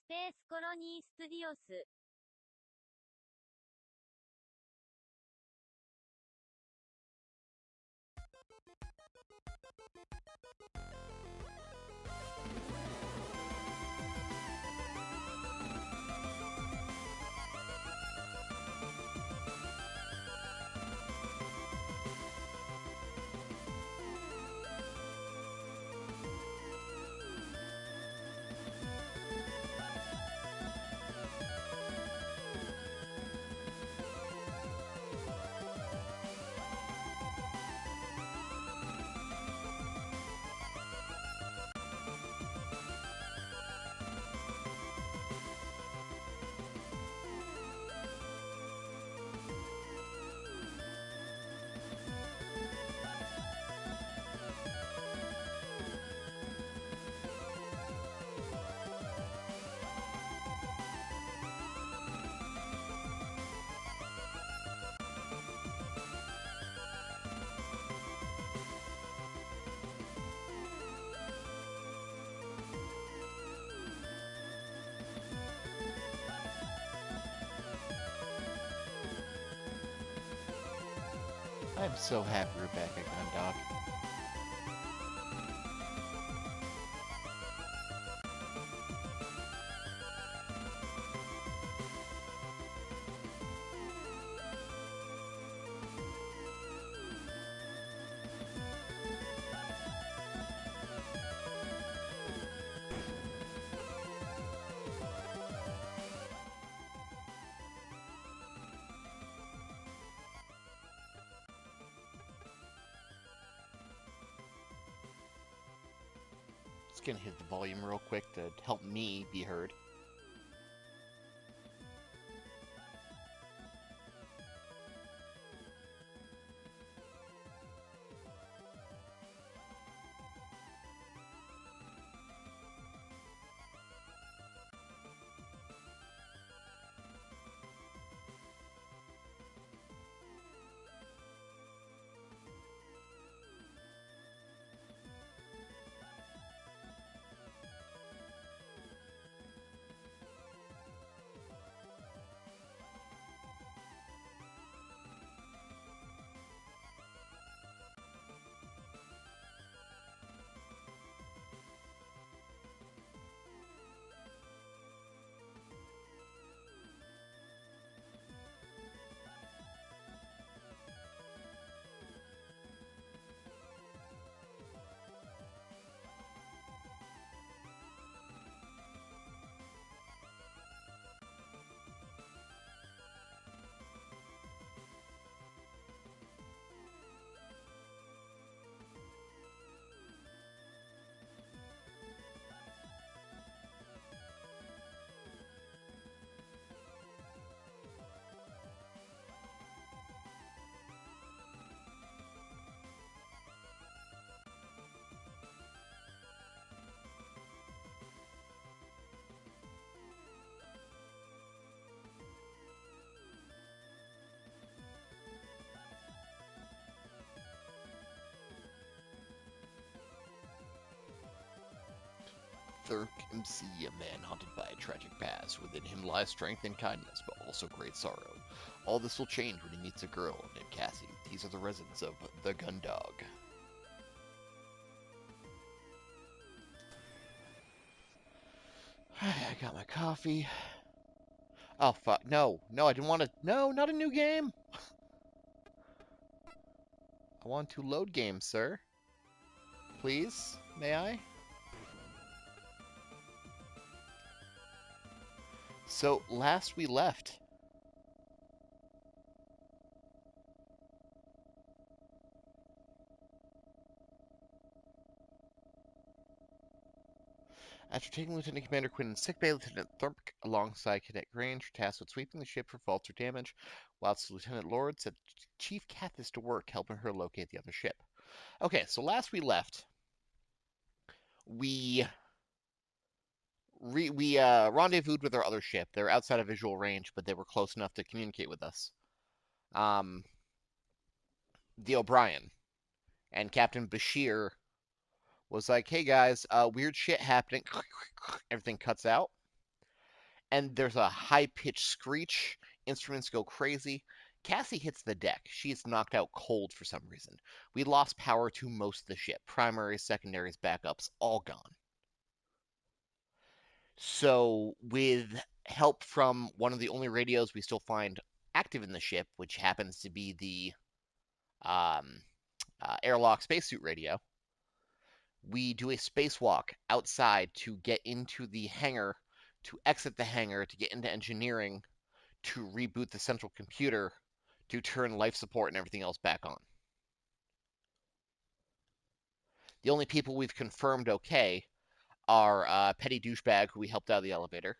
スペースコロニーステディオス I'm so happy we're back at Gundog. Just gonna hit the volume real quick to help me be heard. Thurk MC, a man haunted by a tragic past. Within him lies strength and kindness, but also great sorrow. All this will change when he meets a girl named Cassie. These are the residents of the Gundog. I got my coffee. Oh, fuck. No, I didn't want to. No, not a new game. I want to load game, sir. Please, may I? So, last we left, after taking Lieutenant Commander Quinn's sick bay, Lieutenant Thorpe, alongside Cadet Grange, were tasked with sweeping the ship for faults or damage, whilst Lieutenant Lord set Chief Kathis to work helping her locate the other ship. Okay, so last we left, we rendezvoused with our other ship. They were outside of visual range, but they were close enough to communicate with us. Um, the O'Brien and Captain Bashir was like, "Hey guys, weird shit happening." Everything cuts out. and there's a high-pitched screech. Instruments go crazy. Cassie hits the deck. She is knocked out cold for some reason. We lost power to most of the ship. Primaries, secondaries, backups, all gone. So, with help from one of the only radios we still find active in the ship, which happens to be the um, airlock spacesuit radio, we do a spacewalk outside to get into the hangar, to exit the hangar, to get into engineering, to reboot the central computer, to turn life support and everything else back on. The only people we've confirmed okay are Petty Douchebag, who we helped out of the elevator,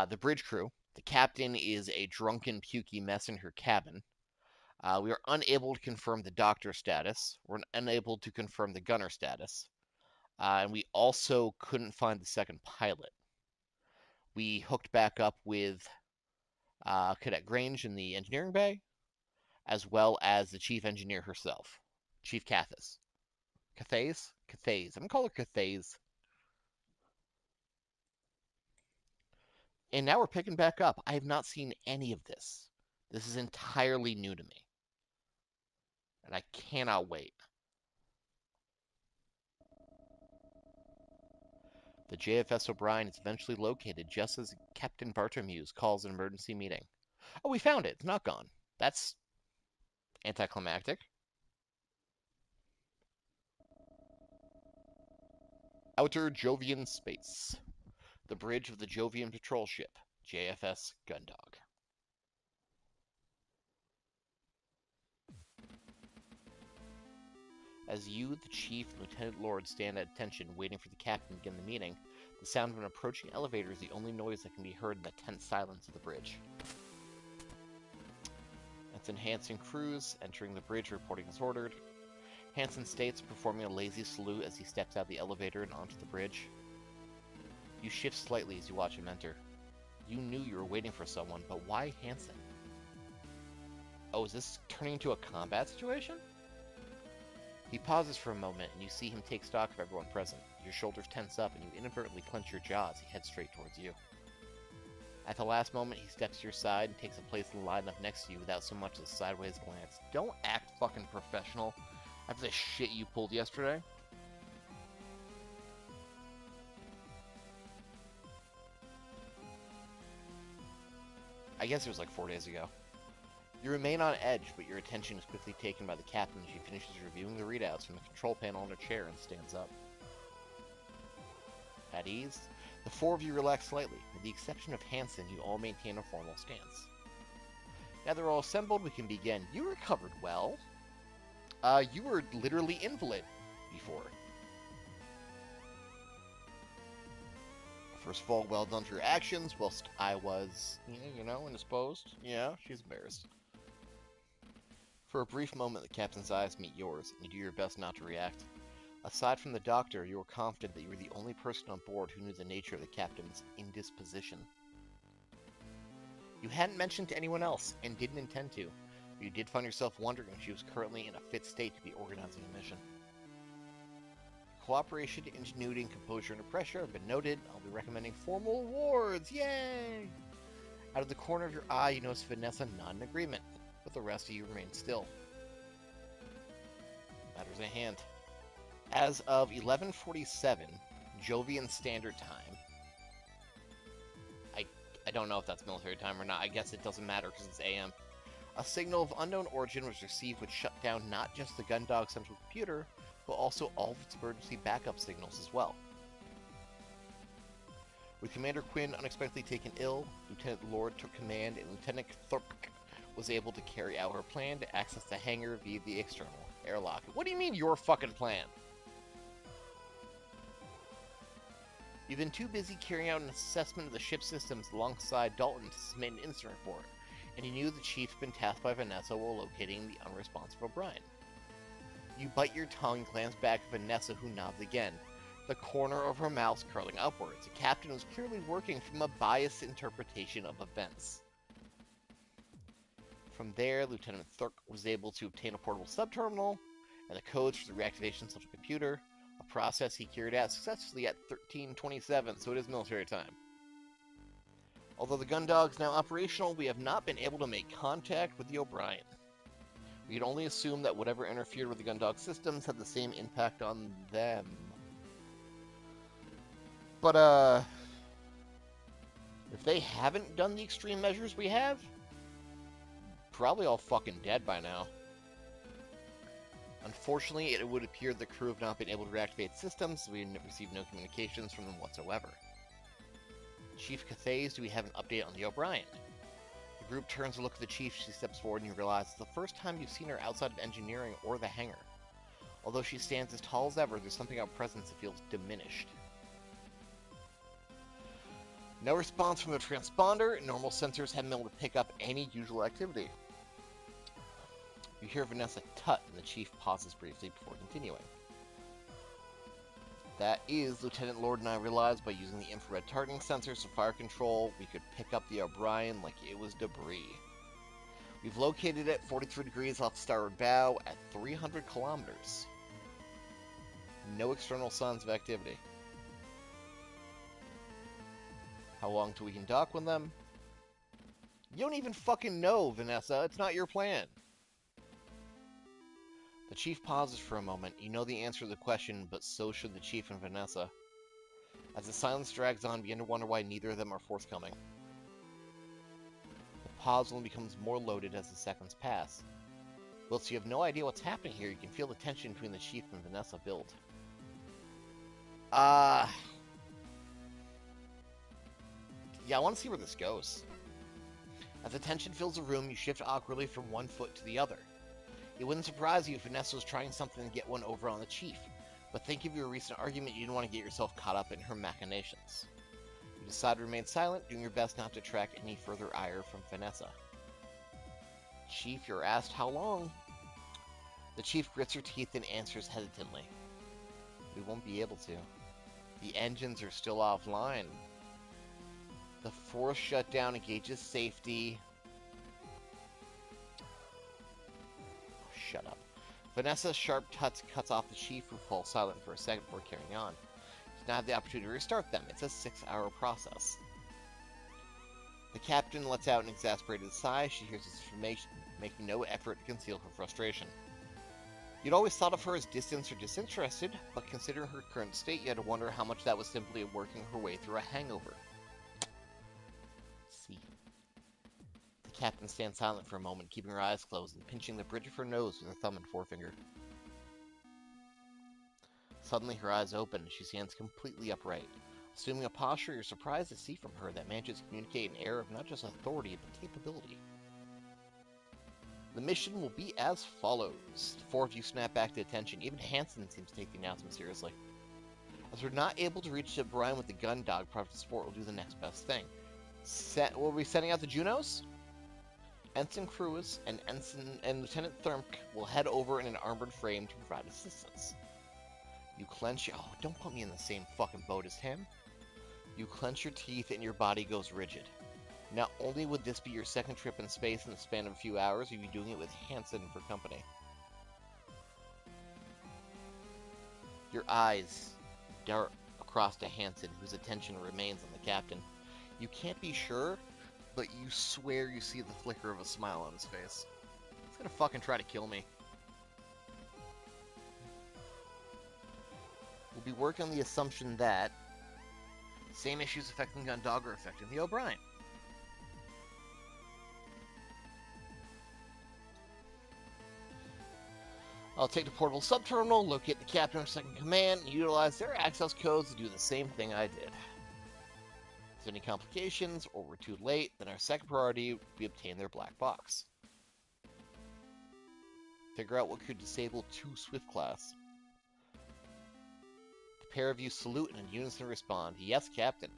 the bridge crew. The captain is a drunken, pukey mess in her cabin. We are unable to confirm the doctor status. We're unable to confirm the gunner status. And we also couldn't find the second pilot. We hooked back up with Cadet Grange in the engineering bay, as well as the chief engineer herself, Chief Cathis. Cathays? Cathays. I'm going to call her Cathays. And now we're picking back up. I have not seen any of this. This is entirely new to me. And I cannot wait. The JFS O'Brien is eventually located just as Captain Bartomuse calls an emergency meeting. Oh, we found it. It's not gone. That's anticlimactic. Outer Jovian space. The bridge of the Jovian patrol ship, JFS Gundog. As you, the chief, and Lieutenant Lord stand at attention waiting for the captain to begin the meeting, the sound of an approaching elevator is the only noise that can be heard in the tense silence of the bridge. Ensign Hansen Cruz entering the bridge, reporting as ordered. Hansen states, performing a lazy salute as he steps out of the elevator and onto the bridge. You shift slightly as you watch him enter. You knew you were waiting for someone, but why Hansen? Oh, is this turning into a combat situation? He pauses for a moment, and you see him take stock of everyone present. Your shoulders tense up, and you inadvertently clench your jaw as he heads straight towards you. At the last moment, he steps to your side and takes a place in the lineup next to you without so much as a sideways glance. Don't act fucking professional after the shit you pulled yesterday. I guess it was like 4 days ago. You remain on edge, but your attention is quickly taken by the captain as she finishes reviewing the readouts from the control panel in her chair and stands up. At ease, the four of you relax slightly. With the exception of Hansen, you all maintain a formal stance. Now they're all assembled, we can begin. You recovered well. You were literally invalid before. First of all, well done for your actions, whilst I was, indisposed. Yeah, she's embarrassed. For a brief moment, the captain's eyes meet yours, and you do your best not to react. Aside from the doctor, you were confident that you were the only person on board who knew the nature of the captain's indisposition. You hadn't mentioned to anyone else, and didn't intend to, but you did find yourself wondering if she was currently in a fit state to be organizing a mission. Cooperation, ingenuity, and composure under pressure have been noted. I'll be recommending formal awards. Yay! Out of the corner of your eye, you notice Vanessa not in agreement, but the rest of you remain still. Matters at hand. As of 11:47, Jovian Standard Time. I don't know if that's military time or not. I guess it doesn't matter because it's AM. A signal of unknown origin was received which shut down not just the Gundog central computer, but also all of its emergency backup signals as well. With Commander Quinn unexpectedly taken ill, Lieutenant Lord took command, and Lieutenant Thorpe was able to carry out her plan to access the hangar via the external airlock. What do you mean, your fucking plan? You've been too busy carrying out an assessment of the ship systems alongside Dalton to submit an incident report, and you knew the chief had been tasked by Vanessa while locating the unresponsive O'Brien. You bite your tongue, glance back at Vanessa, who nods again, the corner of her mouth curling upwards. The captain was clearly working from a biased interpretation of events. From there, Lieutenant Thurk was able to obtain a portable subterminal and the codes for the reactivation of central computer, a process he carried out successfully at 13:27, so it is military time. Although the Gundog is now operational, we have not been able to make contact with the O'Brien. We can only assume that whatever interfered with the Gundog systems had the same impact on them. But, if they haven't done the extreme measures we have, probably all fucking dead by now. Unfortunately, it would appear the crew have not been able to reactivate systems, so we have received no communications from them whatsoever. Chief Cathays, do we have an update on the O'Brien? The group turns to look at the chief. She steps forward and you realize it's the first time you've seen her outside of engineering or the hangar. Although she stands as tall as ever, there's something about her presence that feels diminished. No response from the transponder. Normal sensors haven't been able to pick up any usual activity. You hear Vanessa tut, and the chief pauses briefly before continuing. That is, Lieutenant Lord and I realized by using the infrared targeting sensors for fire control, we could pick up the O'Brien like it was debris. We've located it 43 degrees off the starboard bow at 300 kilometers. No external signs of activity. How long till we can dock with them? You don't even fucking know, Vanessa. It's not your plan. The chief pauses for a moment. You know the answer to the question, but so should the chief and Vanessa. As the silence drags on, begin to wonder why neither of them are forthcoming. The pause only becomes more loaded as the seconds pass. Whilst you have no idea what's happening here, you can feel the tension between the chief and Vanessa build. Yeah, I want to see where this goes. As the tension fills the room, you shift awkwardly from one foot to the other. It wouldn't surprise you if Vanessa was trying something to get one over on the chief, but think of your recent argument, you didn't want to get yourself caught up in her machinations. You decide to remain silent, doing your best not to attract any further ire from Vanessa. Chief, you're asked how long? The chief grits her teeth and answers hesitantly. We won't be able to. The engines are still offline. The force shutdown engages safety. Shut up. Vanessa's sharp tuts cuts off the chief, who falls silent for a second before carrying on. She does not have the opportunity to restart them. It's a 6-hour process. The captain lets out an exasperated sigh. She hears this information, making no effort to conceal her frustration. You'd always thought of her as distant or disinterested, but considering her current state, you had to wonder how much that was simply working her way through a hangover. See. The captain stands silent for a moment, keeping her eyes closed and pinching the bridge of her nose with her thumb and forefinger. Suddenly, her eyes open and she stands completely upright. Assuming a posture you're surprised to see from her that manages to communicate an air of not just authority, but capability. The mission will be as follows. The four of you snap back to attention. Even Hansen seems to take the announcement seriously. As we're not able to reach Brian with the Gundog, Project Support will do the next best thing. We'll be sending out the Junos? Ensign Cruz and Lieutenant Thurmk will head over in an armored frame to provide assistance. You clench your... Oh, don't put me in the same fucking boat as him. You clench your teeth and your body goes rigid. Not only would this be your second trip in space in the span of a few hours, you'd be doing it with Hansen for company. Your eyes dart across to Hansen, whose attention remains on the captain. You can't be sure, but you swear you see the flicker of a smile on his face. He's gonna fucking try to kill me. We'll be working on the assumption that same issues affecting Gundog are affecting the O'Brien. I'll take the portable subterminal, locate the captain of second command, and utilize their access codes to do the same thing I did. If there's any complications, or we're too late, then our second priority would be obtain their black box. Figure out what could disable 2 Swift class. The pair of you salute and in unison respond, "Yes, Captain."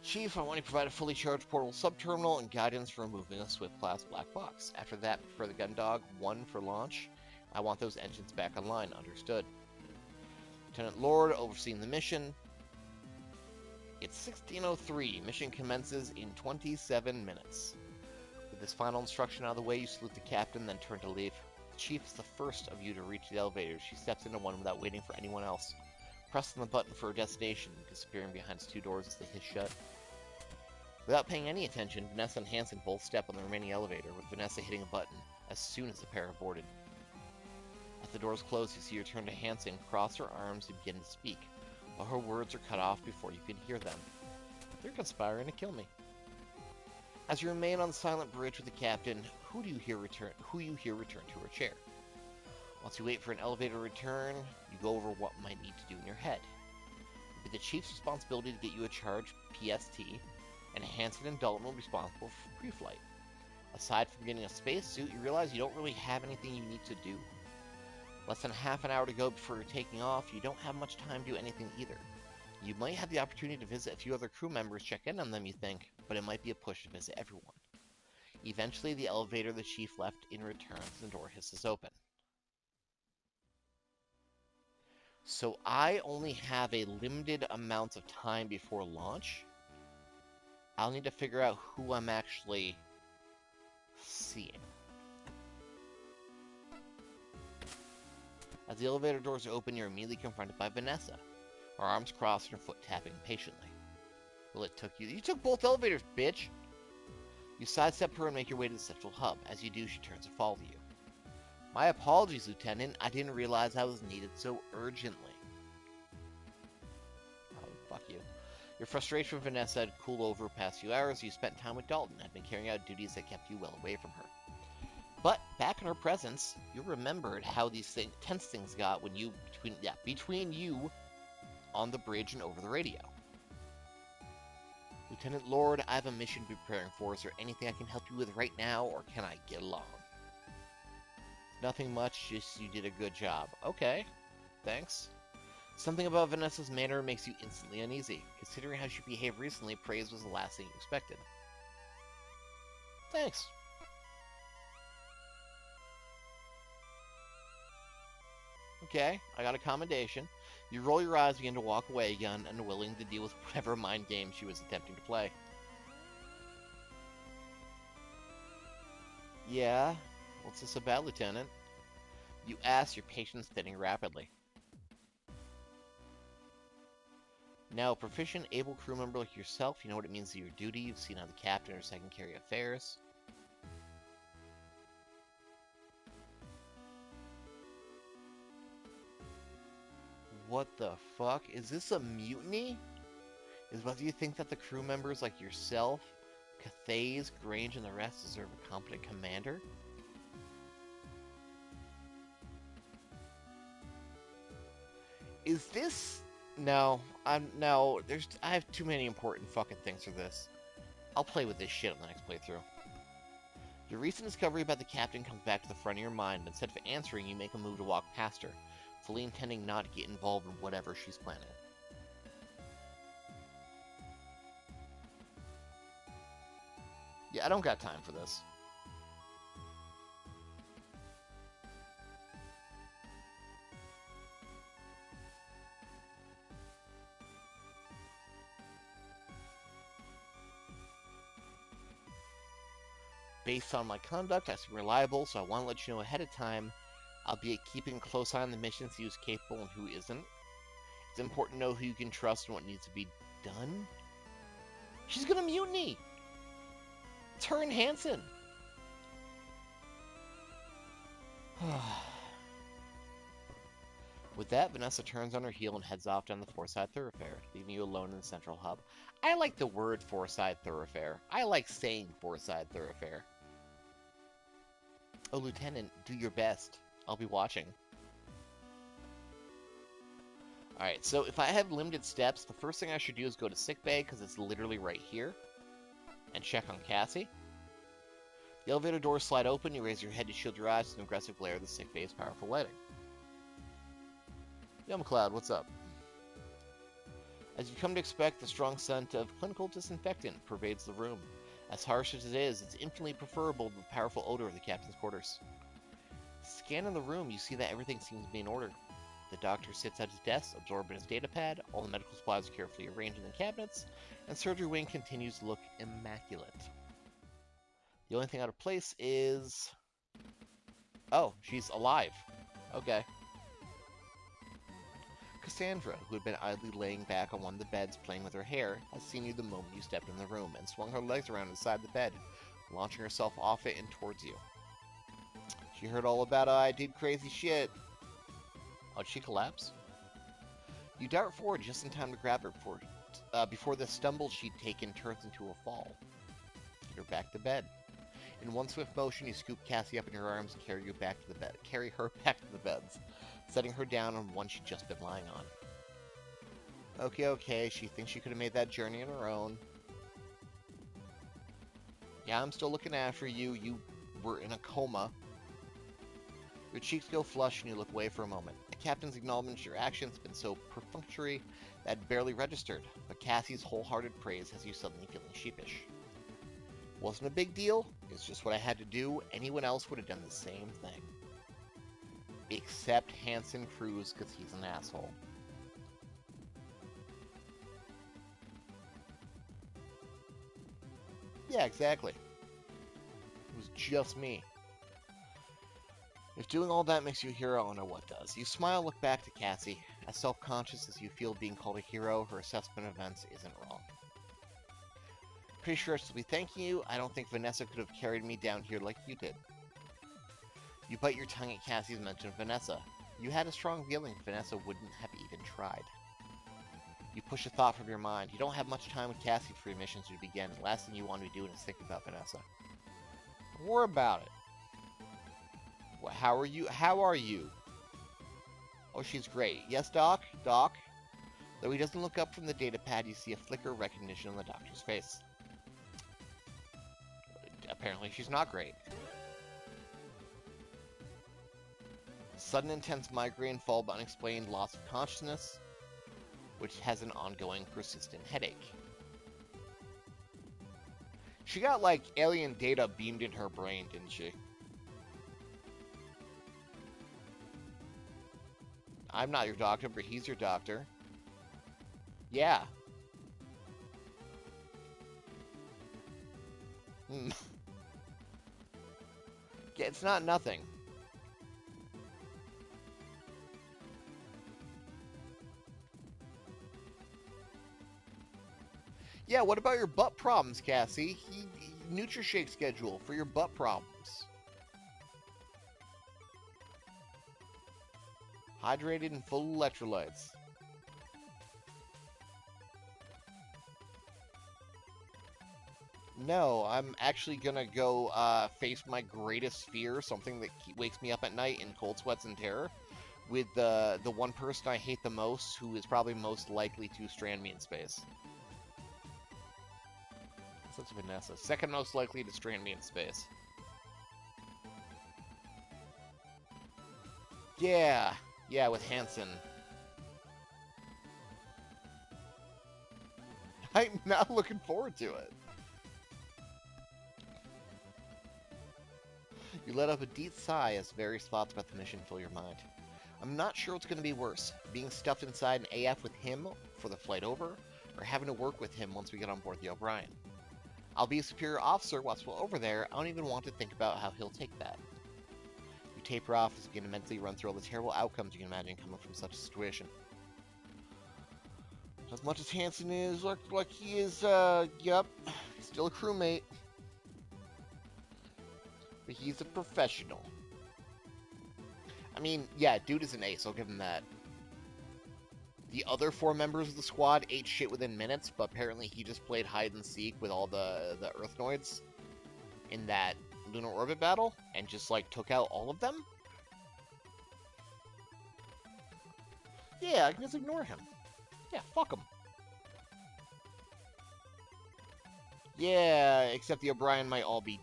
Chief, I want you to provide a fully charged portable subterminal and guidance for removing a Swift class black box. After that, for the Gundog 1 for launch, I want those engines back online. Understood. Lieutenant Lord, overseeing the mission. It's 16:03. Mission commences in 27 minutes. With this final instruction out of the way, you salute the captain, then turn to leave. The chief is the first of you to reach the elevator. She steps into one without waiting for anyone else. Pressing the button for her destination, disappearing behind its 2 doors as they hiss shut. Without paying any attention, Vanessa and Hansen both step on the remaining elevator, with Vanessa hitting a button as soon as the pair have boarded. As the doors close, you see her turn to Hansen, cross her arms, and begin to speak, but her words are cut off before you can hear them. They're conspiring to kill me. As you remain on the silent bridge with the captain, who you hear return to her chair. Once you wait for an elevator to return, you go over what might need to do in your head. It will be the chief's responsibility to get you a charged PST, and Hansen and Dalton will be responsible for pre-flight. Aside from getting a spacesuit, you realize you don't really have anything you need to do. Less than half an hour to go before you're taking off, you don't have much time to do anything either. You might have the opportunity to visit a few other crew members, check in on them, you think, but it might be a push to visit everyone. Eventually, the elevator the chief left in returns and the door hisses open. So I only have a limited amount of time before launch. I'll need to figure out who I'm actually seeing. As the elevator doors open, you're immediately confronted by Vanessa, her arms crossed and her foot tapping impatiently. Well, it took you. You took both elevators, bitch! You sidestep her and make your way to the central hub. As you do, she turns to follow you. My apologies, Lieutenant. I didn't realize I was needed so urgently. Oh, fuck you. Your frustration with Vanessa had cooled over past few hours. You spent time with Dalton, had been carrying out duties that kept you well away from her. But back in her presence, you remembered how these tense things got when you between you on the bridge and over the radio. Lieutenant Lord, I have a mission to be preparing for. Is there anything I can help you with right now, or can I get along? Nothing much, just you did a good job. Okay, thanks. Something about Vanessa's manner makes you instantly uneasy. Considering how she behaved recently, praise was the last thing you expected. Thanks. Okay, I got a commendation. You roll your eyes, begin to walk away again, unwilling to deal with whatever mind game she was attempting to play. Yeah? What's this about, Lieutenant? You ask, your patience thinning rapidly. Now, a proficient, able crew member like yourself, you know what it means to your duty, you've seen how the captain or second carry affairs. What the fuck? Is this a mutiny? Is whether you think that the crew members like yourself, Cathays, Grange, and the rest deserve a competent commander? Is this... No, I have too many important fucking things for this. I'll play with this shit on the next playthrough. Your recent discovery about the captain comes back to the front of your mind, but instead of answering, you make a move to walk past her, fully intending not to get involved in whatever she's planning. Yeah, I don't got time for this. Based on my conduct, I seem reliable, so I want to let you know ahead of time. I'll be keeping a close eye on the missions, who's capable and who isn't. It's important to know who you can trust and what needs to be done. She's gonna mutiny! It's her and Hansen! With that, Vanessa turns on her heel and heads off down the Foreside Thoroughfare, leaving you alone in the central hub. I like the word Foreside Thoroughfare. I like saying Foreside Thoroughfare. Oh, Lieutenant, do your best. I'll be watching. Alright, so if I have limited steps, the first thing I should do is go to sickbay, because it's literally right here, and check on Cassie. The elevator doors slide open, you raise your head to shield your eyes from the aggressive glare of the sickbay's powerful lighting. Yo, McLeod, what's up? As you come to expect, the strong scent of clinical disinfectant pervades the room. As harsh as it is, it's infinitely preferable to the powerful odor of the captain's quarters. Scanning the room, you see that everything seems to be in order. The doctor sits at his desk, absorbed in his data pad, all the medical supplies are carefully arranged in the cabinets, and surgery wing continues to look immaculate. The only thing out of place is... Oh, she's alive. Okay. Cassandra, who had been idly laying back on one of the beds playing with her hair, had seen you the moment you stepped in the room and swung her legs around inside the bed, launching herself off it and towards you. She heard all about I did crazy shit. Oh, did she collapse? You dart forward just in time to grab her before the stumble she'd taken turns into a fall. Get her back to bed. In one swift motion, you scoop Cassie up in your arms and carry her back to the beds, setting her down on one she'd just been lying on. Okay, she thinks she could have made that journey on her own. Yeah, I'm still looking after you. You were in a coma. Your cheeks go flush and you look away for a moment. The captain's acknowledgement of your actions has been so perfunctory that it barely registered, but Cassie's wholehearted praise has you suddenly feeling sheepish. Wasn't a big deal, it's just what I had to do. Anyone else would have done the same thing. Except Hanson Cruz, because he's an asshole. Yeah, exactly. It was just me. If doing all that makes you a hero, I don't know what does. You smile, look back to Cassie. As self-conscious as you feel being called a hero, her assessment of events isn't wrong. Pretty sure she'll be thanking you. I don't think Vanessa could have carried me down here like you did. You bite your tongue at Cassie's mention of Vanessa. You had a strong feeling Vanessa wouldn't have even tried. You push a thought from your mind. You don't have much time with Cassie before your mission to begin. The last thing you want to be doing is think about Vanessa. Don't worry about it. Well, how are you? Oh, she's great. Yes, Doc? Doc? Though he doesn't look up from the data pad, you see a flicker of recognition on the doctor's face. Apparently she's not great. Sudden intense migraine followed by unexplained loss of consciousness, which has an ongoing persistent headache. She got, like, alien data beamed in her brain, didn't she? I'm not your doctor, but he's your doctor. Yeah. Yeah, it's not nothing. Yeah, what about your butt problems, Cassie? Nutri-Shake schedule for your butt problems. Hydrated and full of electrolytes. No, I'm actually gonna go face my greatest fear, something that wakes me up at night in cold sweats and terror, with the one person I hate the most, who is probably most likely to strand me in space. So that's Vanessa. Second most likely to strand me in space. Yeah, with Hanson. I'm not looking forward to it. You let up a deep sigh as various thoughts about the mission fill your mind. I'm not sure what's going to be worse, being stuffed inside an AF with him for the flight over, or having to work with him once we get on board the O'Brien. I'll be a superior officer once we're over there. I don't even want to think about how he'll take that. You taper off as you can mentally run through all the terrible outcomes you can imagine coming from such a situation. As much as Hanson is like he is, yep, still a crewmate. But he's a professional. I mean, yeah, dude is an ace, I'll give him that. The other 4 members of the squad ate shit within minutes, but apparently he just played hide and seek with all the Earthnoids in that lunar orbit battle, and just, like, took out all of them? Yeah, I can just ignore him. Yeah, fuck him. Yeah, except the O'Brien might all be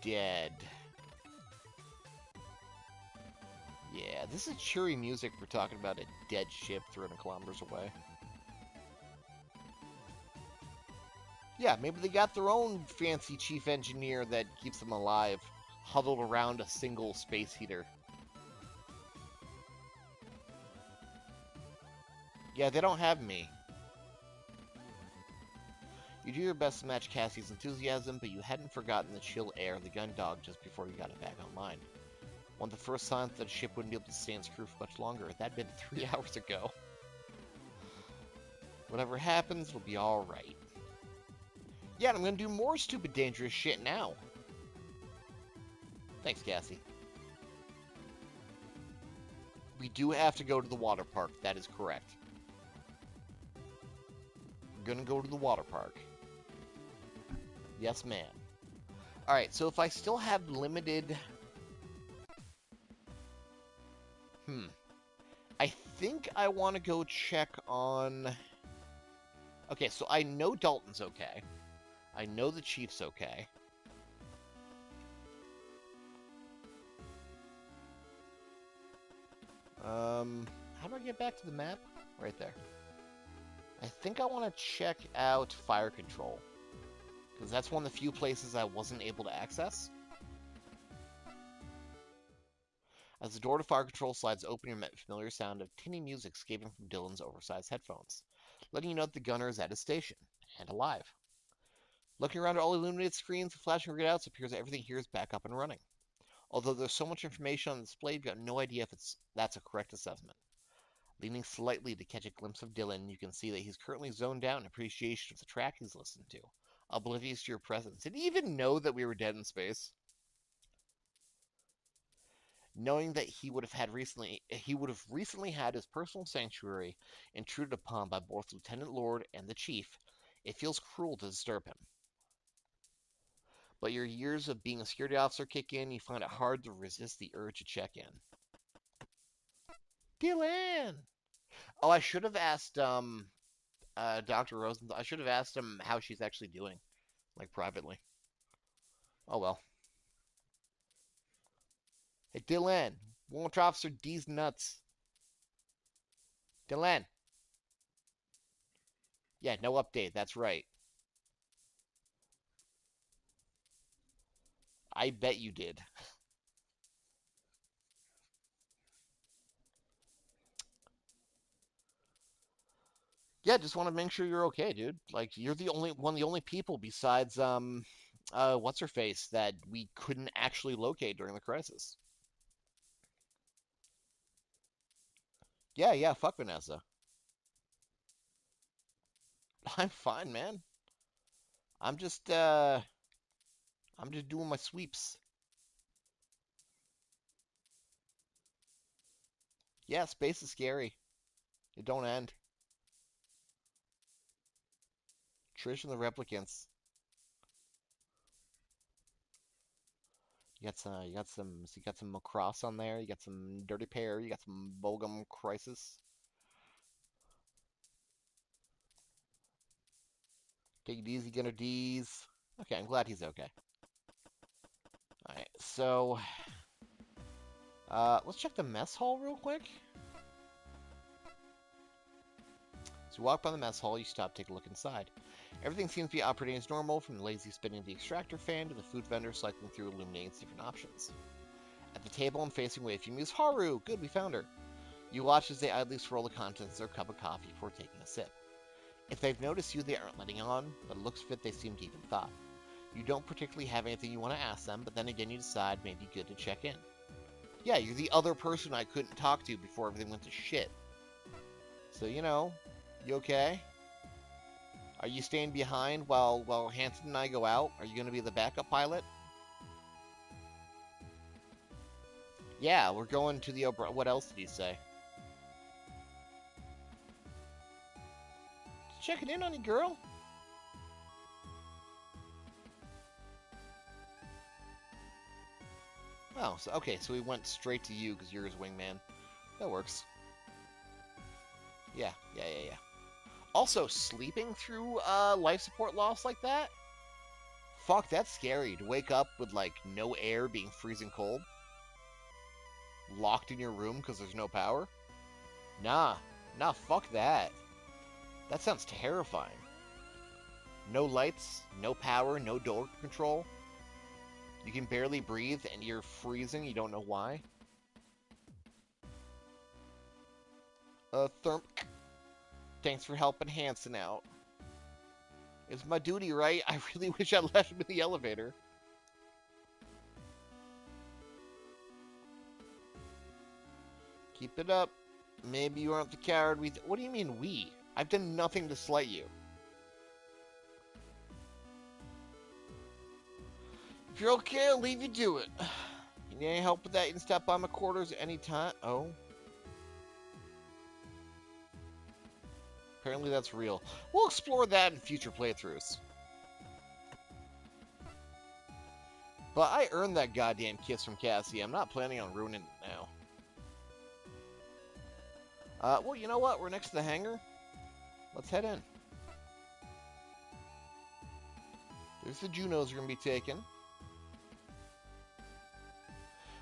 dead. Yeah, this is cheery music. We're talking about a dead ship 300 kilometers away. Yeah, maybe they got their own fancy chief engineer that keeps them alive, huddled around a single space heater. Yeah, they don't have me. You do your best to match Cassie's enthusiasm, but you hadn't forgotten the chill air of the Gundog just before you got it back online. One of the first signs that the ship wouldn't be able to stay in its crew for much longer. That'd been 3 hours ago. Whatever happens, it'll be alright. Yeah, and I'm gonna do more stupid, dangerous shit now. Thanks, Cassie. We do have to go to the water park. That is correct. We're gonna go to the water park. Yes, ma'am. Alright, so if I still have limited... I think I want to go check on... Okay, so I know Dalton's okay. I know the Chief's okay. How do I get back to the map? Right there. I think I want to check out fire control, because that's one of the few places I wasn't able to access. As the door to fire control slides open, you're met with familiar sound of tinny music escaping from Dylan's oversized headphones, letting you know that the gunner is at his station, and alive. Looking around at all illuminated screens and flashing readouts, it appears that everything here is back up and running. Although there's so much information on display, you've got no idea if that's a correct assessment. Leaning slightly to catch a glimpse of Dylan, you can see that he's currently zoned out in appreciation of the track he's listened to, oblivious to your presence. Did he even know that we were dead in space? Knowing that he would have recently had his personal sanctuary intruded upon by both Lieutenant Lord and the Chief, it feels cruel to disturb him. But your years of being a security officer kick in, you find it hard to resist the urge to check in. Dylan! Oh, I should have asked Dr. Rosenthal. I should have asked him how she's actually doing, like privately. Oh well. Hey, Dylan, Warrant Officer D's nuts. Dylan. Yeah, no update. That's right. I bet you did. Yeah, just want to make sure you're okay, dude. Like, you're the only people besides what's her face that we couldn't actually locate during the crisis. Yeah, yeah, fuck Vanessa. I'm fine, man. I'm just uh I'm just doing my sweeps. Yeah, space is scary. It don't end. Trish and the replicants. You got some Macross on there. You got some Dirty Pear. You got some Bogum Crisis. Take it easy, Gunner D's. Okay, I'm glad he's okay. All right, so let's check the mess hall real quick. So you walk by the mess hall. You stop, take a look inside. Everything seems to be operating as normal, from the lazy spinning of the extractor fan to the food vendor cycling through illuminating its different options. At the table and facing away from you is Haru. Good, we found her. You watch as they idly swirl the contents of their cup of coffee before taking a sip. If they've noticed you, they aren't letting on, but it looks fit they seem to even thought. You don't particularly have anything you want to ask them, but then again you decide maybe good to check in. Yeah, you're the other person I couldn't talk to before everything went to shit. So, you okay? Are you staying behind while Hanson and I go out? Are you going to be the backup pilot? Yeah, we're going to the what else did he say? Checking in on you, girl. Oh, so okay, so we went straight to you because you're his wingman. That works. Yeah. Also, sleeping through life support loss like that? Fuck, that's scary. To wake up with, like, no air, being freezing cold. Locked in your room because there's no power? Nah, fuck that. That sounds terrifying. No lights, no power, no door control. You can barely breathe and you're freezing, you don't know why. Therm... Thanks for helping Hanson out. It's my duty, right? I really wish I left him in the elevator. Keep it up. Maybe you aren't the coward we... What do you mean, we? I've done nothing to slight you. If you're okay, I'll leave you do it. You need any help with that? You can stop by my quarters anytime. Oh. Apparently that's real. We'll explore that in future playthroughs. But I earned that goddamn kiss from Cassie. I'm not planning on ruining it now. Well, you know what? We're next to the hangar. Let's head in. There's the Junos we're going to be taking.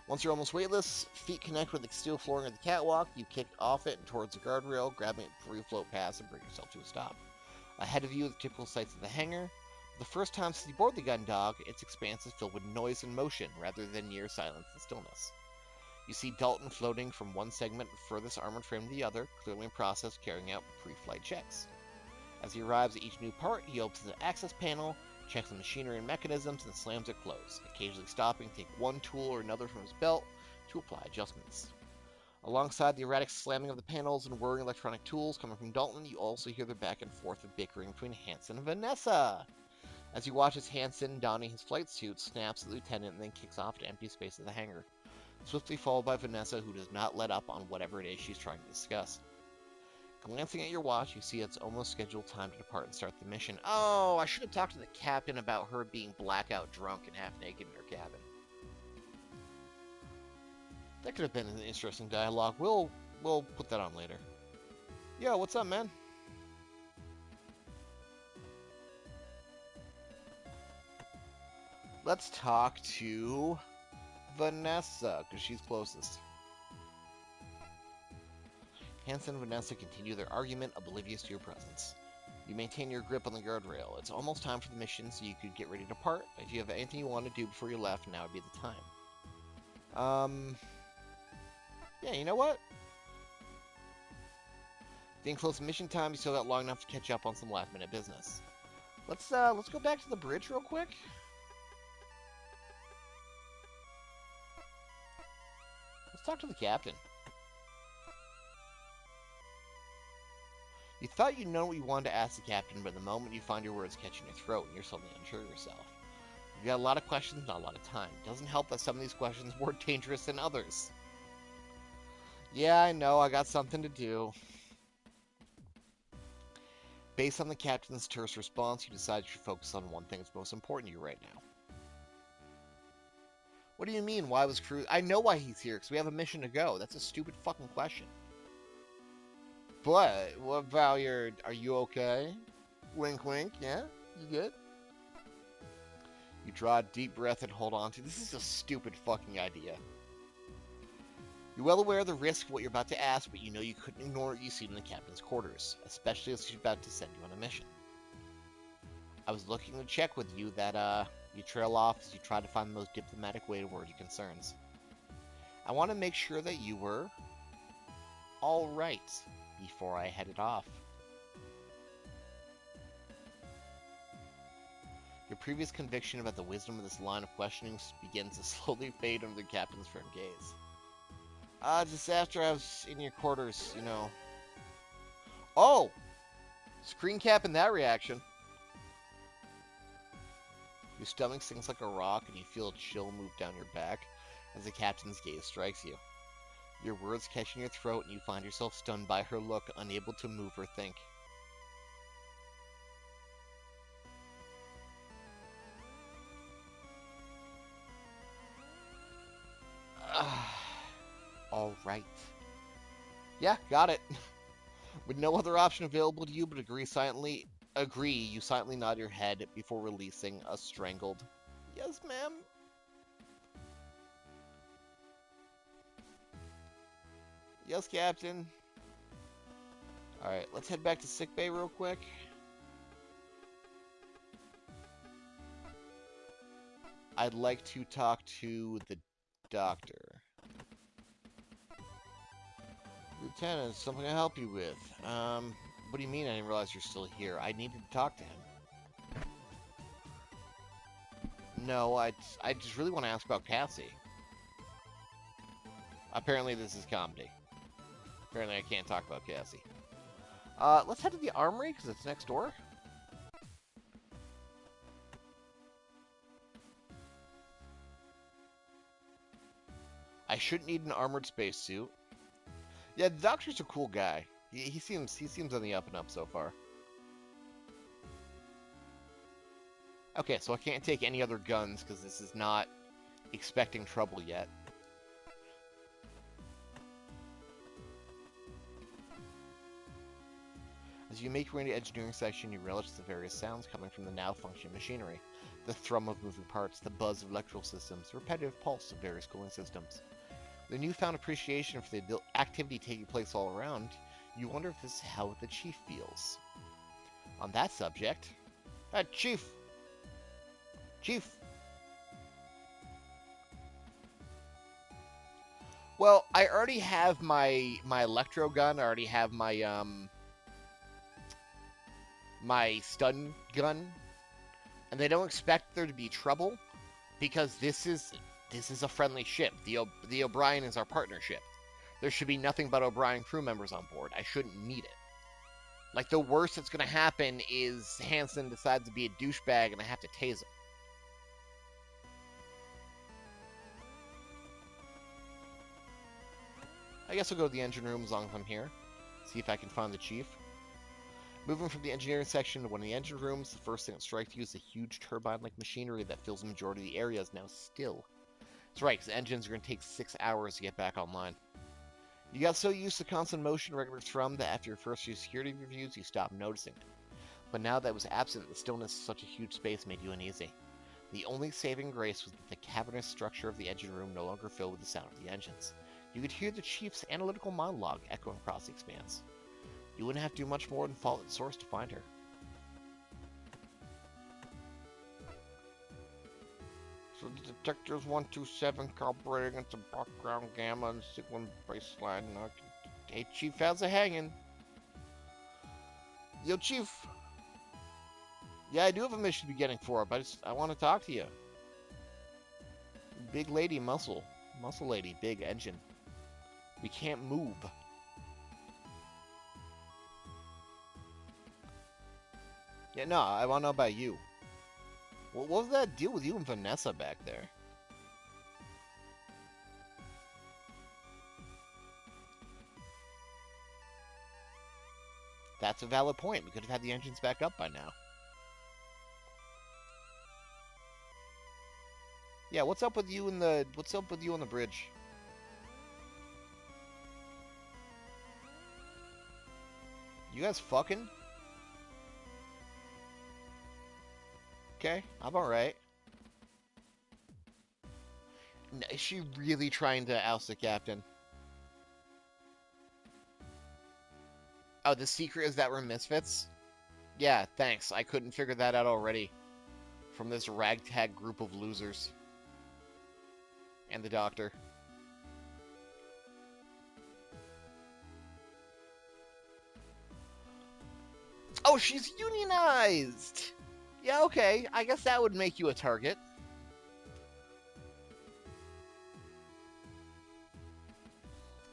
Once you're almost weightless, feet connect with the steel flooring of the catwalk. You kick off it towards the guardrail, grabbing it before you float past and bring yourself to a stop. Ahead of you are the typical sights of the hangar. For the first time since you board the Gundog, its expanse is filled with noise and motion, rather than near silence and stillness. You see Dalton floating from one segment of the furthest armored frame to the other, clearly in process carrying out pre-flight checks. As he arrives at each new part, he opens the access panel, checks the machinery and mechanisms, and slams it closed, occasionally stopping to take one tool or another from his belt to apply adjustments. Alongside the erratic slamming of the panels and whirring electronic tools coming from Dalton, you also hear the back and forth of bickering between Hansen and Vanessa. As you watch as Hansen, donning his flight suit, snaps at the lieutenant and then kicks off to empty space of the hangar, swiftly followed by Vanessa, who does not let up on whatever it is she's trying to discuss. Glancing at your watch, you see it's almost scheduled time to depart and start the mission. Oh, I should have talked to the captain about her being blackout drunk and half naked in her cabin. That could have been an interesting dialogue. We'll put that on later. Yo, what's up, man? Let's talk to Vanessa, because she's closest. Hansen and Vanessa continue their argument, oblivious to your presence. You maintain your grip on the guardrail. It's almost time for the mission, so you could get ready to depart. If you have anything you want to do before you left, now would be the time. Yeah, you know what? Getting close to mission time, you still got long enough to catch up on some last-minute business. Let's go back to the bridge real quick. Let's talk to the captain. You thought you'd know what you wanted to ask the captain, but the moment you find your words catching your throat, you're suddenly unsure of yourself. You've got a lot of questions, not a lot of time. It doesn't help that some of these questions are more dangerous than others. Yeah, I know, I got something to do. Based on the captain's terse response, you decide you should focus on one thing that's most important to you right now. What do you mean, why was Cruz? I know why he's here, because we have a mission to go. That's a stupid fucking question. But, what about are you okay? Wink wink, yeah? You good? You draw a deep breath and hold on to, this is a stupid fucking idea. You're well aware of the risk of what you're about to ask, but you know you couldn't ignore what you see in the captain's quarters, especially as she's about to send you on a mission. I was looking to check with you that, you trail off as you try to find the most diplomatic way to word your concerns. I want to make sure that you were alright before I headed off. Your previous conviction about the wisdom of this line of questioning begins to slowly fade under the captain's firm gaze. Just after I was in your quarters, you know. Oh! Screen cap in that reaction. Your stomach sinks like a rock and you feel a chill move down your back as the captain's gaze strikes you. Your words catch in your throat and you find yourself stunned by her look, unable to move or think. Alright. Yeah, got it. With no other option available to you but you silently nod your head before releasing a strangled, "Yes, ma'am." Yes, Captain. Alright, let's head back to sickbay real quick. I'd like to talk to the doctor. Lieutenant, something to help you with. What do you mean I didn't realize you're still here? I needed to talk to him. No, I just really want to ask about Cassie. Apparently this is comedy. Apparently I can't talk about Cassie. Let's head to the armory, because it's next door. I shouldn't need an armored spacesuit. Yeah, the Doctor's a cool guy. He seems on the up and up so far. Okay, so I can't take any other guns, because this is not expecting trouble yet. As you make your way into the engineering section, you relish the various sounds coming from the now functioning machinery. The thrum of moving parts, the buzz of electrical systems, the repetitive pulse of various cooling systems. The newfound appreciation for the activity taking place all around, you wonder if this is how the Chief feels. On that subject... Chief! Chief! Well, I already have my electro gun, I already have my stun gun, and they don't expect there to be trouble because this is a friendly ship. The O'Brien is our partnership. There should be nothing but O'Brien crew members on board. I shouldn't need it. Like, the worst that's going to happen is Hansen decides to be a douchebag and I have to tase him. I guess I'll go to the engine room as long as I'm here. See if I can find the Chief. Moving from the engineering section to one of the engine rooms, the first thing that strikes you is a huge turbine-like machinery that fills the majority of the area is now still. That's right, because the engines are going to take 6 hours to get back online. You got so used to constant motion and regular thrum that after your first few security reviews, you stopped noticing it. But now that it was absent, the stillness of such a huge space made you uneasy. The only saving grace was that the cavernous structure of the engine room no longer filled with the sound of the engines. You could hear the Chief's analytical monologue echoing across the expanse. You wouldn't have to do much more than follow its source to find her. So the detector's 127 calibrating into background gamma and signal baseline. Hey, Chief, how's it hanging? Yo, Chief. Yeah, I do have a mission to be getting for, but I want to talk to you. Big lady, muscle. Muscle lady, big engine. We can't move. Yeah, no, I want to know about you. What was that deal with you and Vanessa back there? That's a valid point. We could have had the engines back up by now. Yeah, what's up with you on the bridge? You guys fucking? Okay, I'm alright. Is she really trying to oust the captain? Oh, the secret is that we're misfits? Yeah, thanks. I couldn't figure that out already. From this ragtag group of losers. And the doctor. Oh, she's unionized! Yeah, okay. I guess that would make you a target.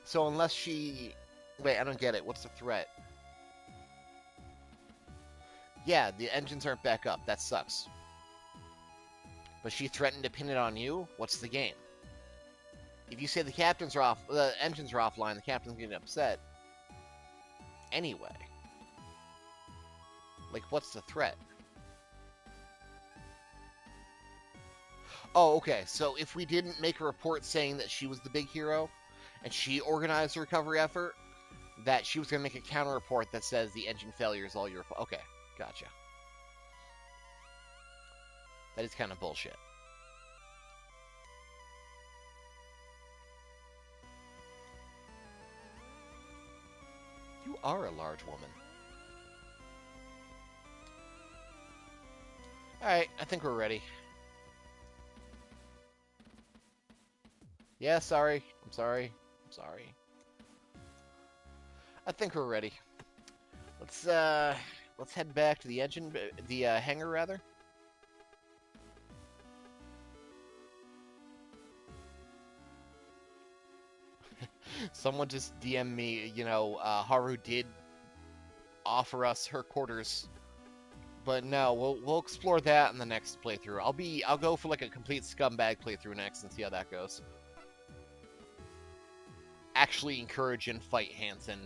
So unless she... Wait, I don't get it. What's the threat? Yeah, the engines aren't back up. That sucks. But she threatened to pin it on you? What's the game? If you say the engines are offline, the captain's getting upset. Anyway. Like, what's the threat? Oh, okay. So if we didn't make a report saying that she was the big hero, and she organized the recovery effort, that she was going to make a counter report that says the engine failure is all your fault. Okay, gotcha. That is kind of bullshit. You are a large woman. Alright, I think we're ready. Yeah, sorry. I'm sorry. I think we're ready. Let's head back to the hangar rather. Someone just DM me, Haru did offer us her quarters. But no, we'll explore that in the next playthrough. I'll go for like a complete scumbag playthrough next and see how that goes. Actually encourage and fight Hansen,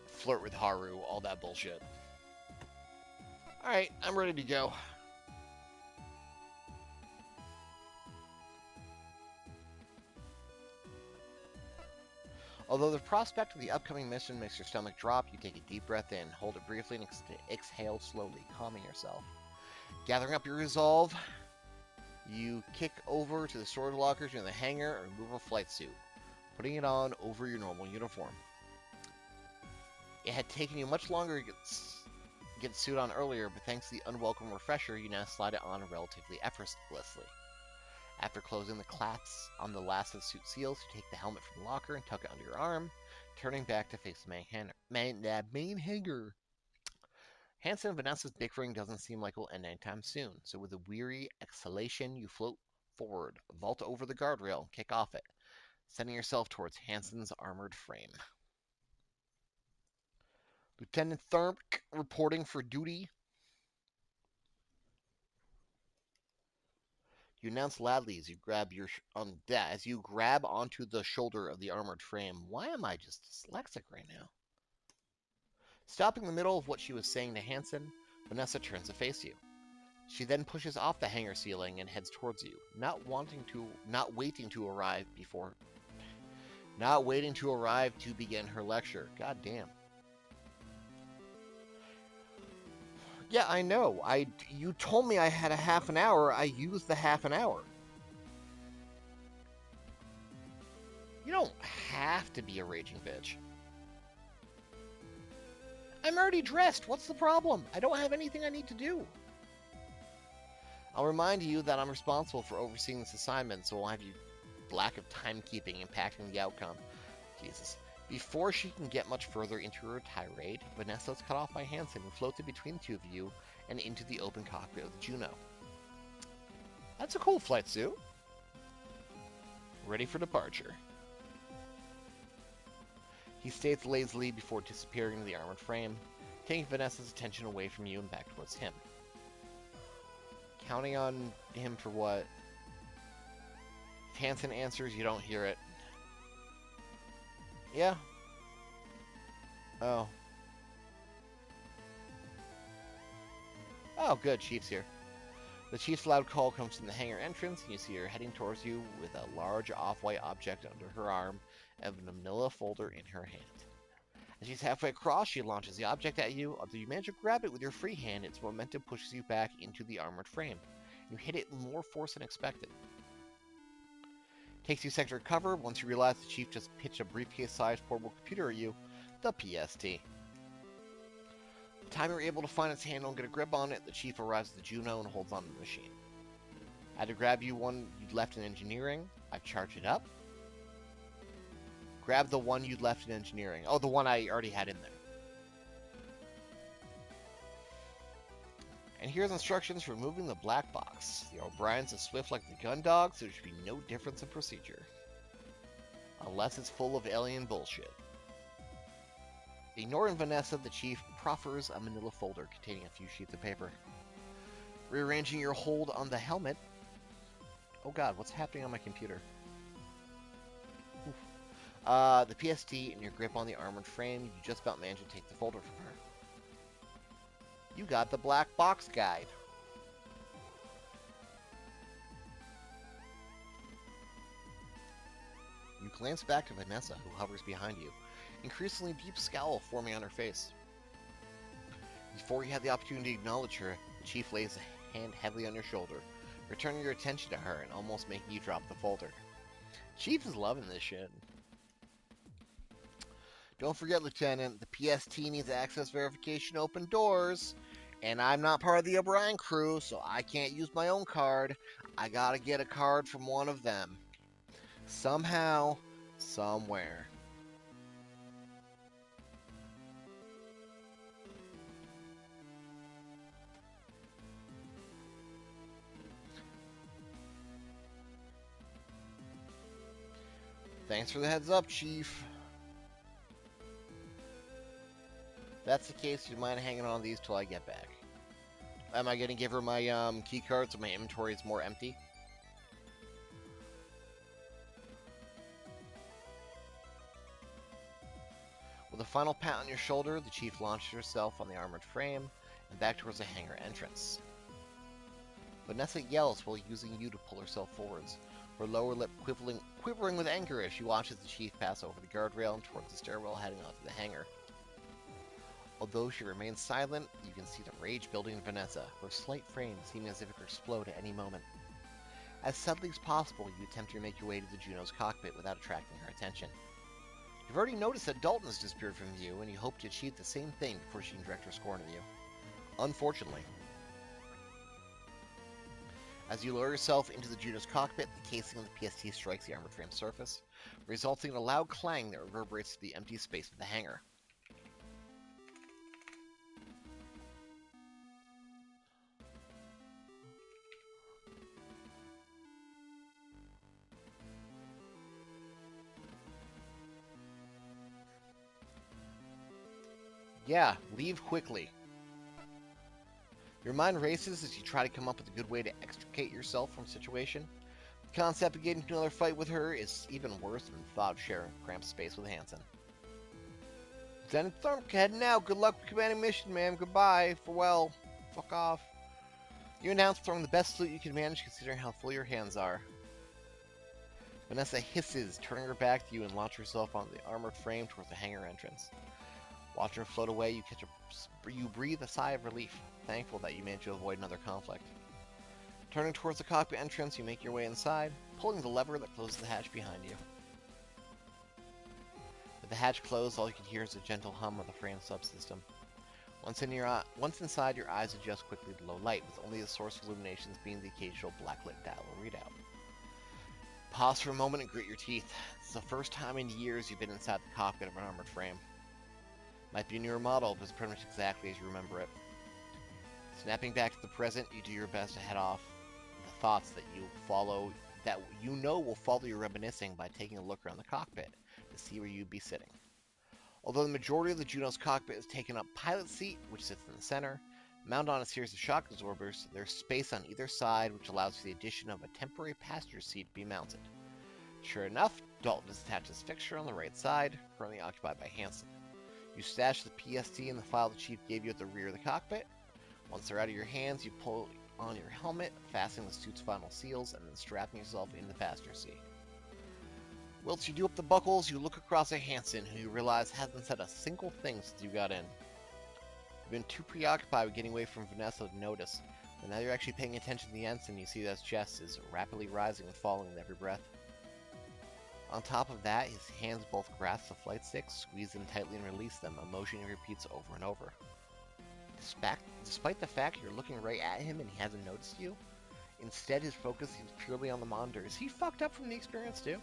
flirt with Haru, all that bullshit. Alright, I'm ready to go. Although the prospect of the upcoming mission makes your stomach drop, you take a deep breath in, hold it briefly, and exhale slowly, calming yourself. Gathering up your resolve, you kick over to the storage lockers near the hangar and remove a flight suit, putting it on over your normal uniform. It had taken you much longer to get the suit on earlier, but thanks to the unwelcome refresher, you now slide it on relatively effortlessly. After closing the clasps on the last of the suit seals, you take the helmet from the locker and tuck it under your arm, turning back to face the main hangar. Hansen and Vanessa's bickering doesn't seem like it will end anytime soon, so with a weary exhalation, you float forward, vault over the guardrail, and kick off it, sending yourself towards Hansen's armored frame. Lieutenant Thurk reporting for duty. You announce loudly as you grab onto the shoulder of the armored frame. Why am I just dyslexic right now? Stopping in the middle of what she was saying to Hansen, Vanessa turns to face you. She then pushes off the hangar ceiling and heads towards you, not waiting to arrive to begin her lecture. God damn. Yeah, I know. You told me I had a half an hour. I used the half an hour. You don't have to be a raging bitch. I'm already dressed. What's the problem? I don't have anything I need to do. I'll remind you that I'm responsible for overseeing this assignment, so I'll have you lack of timekeeping impacting the outcome. Jesus. Before she can get much further into her tirade, Vanessa is cut off by Hansen, who floats in between the two of you and into the open cockpit of the Juno. That's a cool flight suit. Ready for departure. He states lazily before disappearing into the armored frame, taking Vanessa's attention away from you and back towards him. Counting on him for what? If Hansen answers, you don't hear it. Yeah. Oh. Oh, good. Chief's here. The Chief's loud call comes from the hangar entrance, and you see her heading towards you with a large off-white object under her arm and a manila folder in her hand. As she's halfway across, she launches the object at you. Although you manage to grab it with your free hand, its momentum pushes you back into the armored frame. You hit it with more force than expected. Takes you a second to recover once you realize the Chief just pitched a briefcase-sized portable computer at you, the PST. The time you're able to find its handle and get a grip on it, the Chief arrives at the Juno and holds on to the machine. I had to grab you one you'd left in engineering. I charge it up. Grab the one you'd left in engineering. Oh, the one I already had in there. And here's instructions for removing the black box. The O'Brien's are swift like the Gundog, so there should be no difference in procedure. Unless it's full of alien bullshit. Ignoring Vanessa, the Chief proffers a manila folder containing a few sheets of paper. Rearranging your hold on the helmet. Oh god, what's happening on my computer? The PST and your grip on the armored frame, you just about managed to take the folder from her. You got the black box guide. You glance back to Vanessa, who hovers behind you, increasingly deep scowl forming on her face. Before you have the opportunity to acknowledge her, the Chief lays a hand heavily on your shoulder, returning your attention to her and almost making you drop the folder. Chief is loving this shit. Don't forget, Lieutenant, the PST needs access verification open doors, and I'm not part of the O'Brien crew, so I can't use my own card. I gotta get a card from one of them. Somehow, somewhere. Thanks for the heads up, Chief. that's the case, you mind hanging on these till I get back. Am I going to give her my key card so my inventory is more empty? With a final pat on your shoulder, the chief launches herself on the armored frame and back towards the hangar entrance. Vanessa yells while using you to pull herself forwards, her lower lip quivering with anger as she watches the chief pass over the guardrail and towards the stairwell heading onto the hangar. Although she remains silent, you can see the rage building in Vanessa, her slight frame seeming as if it could explode at any moment. As subtly as possible, you attempt to make your way to the Juno's cockpit without attracting her attention. You've already noticed that Dalton has disappeared from view, and you hope to achieve the same thing before she can direct her scorn at you. Unfortunately. As you lower yourself into the Juno's cockpit, the casing of the PST strikes the armored frame surface, resulting in a loud clang that reverberates through the empty space of the hangar. Yeah, leave quickly. Your mind races as you try to come up with a good way to extricate yourself from the situation. The concept of getting into another fight with her is even worse than the thought of sharing cramped space with Hansen. Lieutenant Thorpe, heading out. Good luck with commanding mission, ma'am. Goodbye. Farewell. Fuck off. You announce throwing the best salute you can manage considering how full your hands are. Vanessa hisses, turning her back to you and launches herself onto the armored frame towards the hangar entrance. Watching her float away, you breathe a sigh of relief, thankful that you managed to avoid another conflict. Turning towards the cockpit entrance, you make your way inside, pulling the lever that closes the hatch behind you. With the hatch closed, all you can hear is a gentle hum of the frame subsystem. Once inside, your eyes adjust quickly to low light, with only the source of illuminations being the occasional blacklit dial readout. Pause for a moment and grit your teeth. This is the first time in years you've been inside the cockpit of an armored frame. Might be a newer model, but it's pretty much exactly as you remember it. Snapping back to the present, you do your best to head off the thoughts that you know will follow your reminiscing by taking a look around the cockpit to see where you'd be sitting. Although the majority of the Juno's cockpit is taken up pilot seat, which sits in the center, mounted on a series of shock absorbers, there's space on either side which allows for the addition of a temporary passenger seat to be mounted. Sure enough, Dalton has attached his fixture on the right side, currently occupied by Hansen. You stash the PST in the file the chief gave you at the rear of the cockpit. Once they're out of your hands, you pull on your helmet, fastening the suit's final seals, and then strapping yourself into the passenger seat. Whilst you do up the buckles, you look across at Hansen, who you realize hasn't said a single thing since you got in. You've been too preoccupied with getting away from Vanessa to notice, but now you're actually paying attention to the ensign, you see that his chest is rapidly rising and falling with every breath. On top of that, his hands both grasp the flight sticks, squeeze them tightly and release them, a motion he repeats over and over. Despite the fact you're looking right at him and he hasn't noticed you, instead his focus is purely on the monitor. Is he fucked up from the experience too?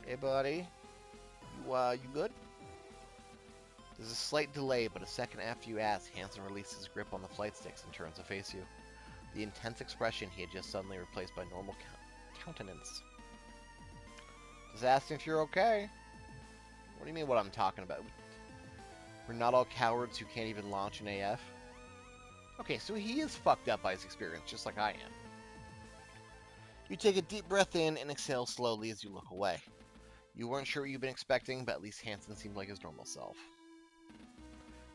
Hey buddy, you good? There's a slight delay, but a second after you ask, Hansen releases his grip on the flight sticks and turns to face you. The intense expression he had just suddenly replaced by normal countenance. Just asking if you're okay. What do you mean what I'm talking about? We're not all cowards who can't even launch an AF. Okay, so he is fucked up by his experience, just like I am. You take a deep breath in and exhale slowly as you look away. You weren't sure what you'd been expecting, but at least Hansen seemed like his normal self.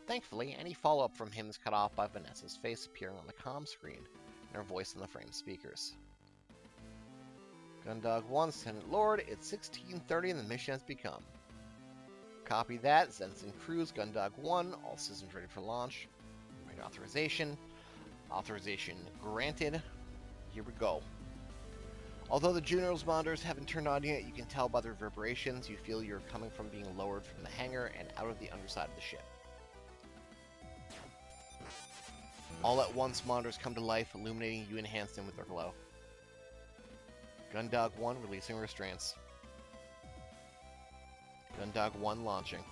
Thankfully, any follow-up from him is cut off by Vanessa's face appearing on the comm screen and her voice on the frame speakers. Gundog 1, Lieutenant Lord, it's 16:30 and the mission has begun. Copy that, Zenson Cruise, Gundog 1, all systems ready for launch. Right authorization. Authorization granted. Here we go. Although the Juno's monitors haven't turned on yet, you can tell by the reverberations you feel you're coming from being lowered from the hangar and out of the underside of the ship. All at once, monitors come to life, illuminating you and Hansen with their glow. Gundog 1 releasing restraints. Gundog 1 launching.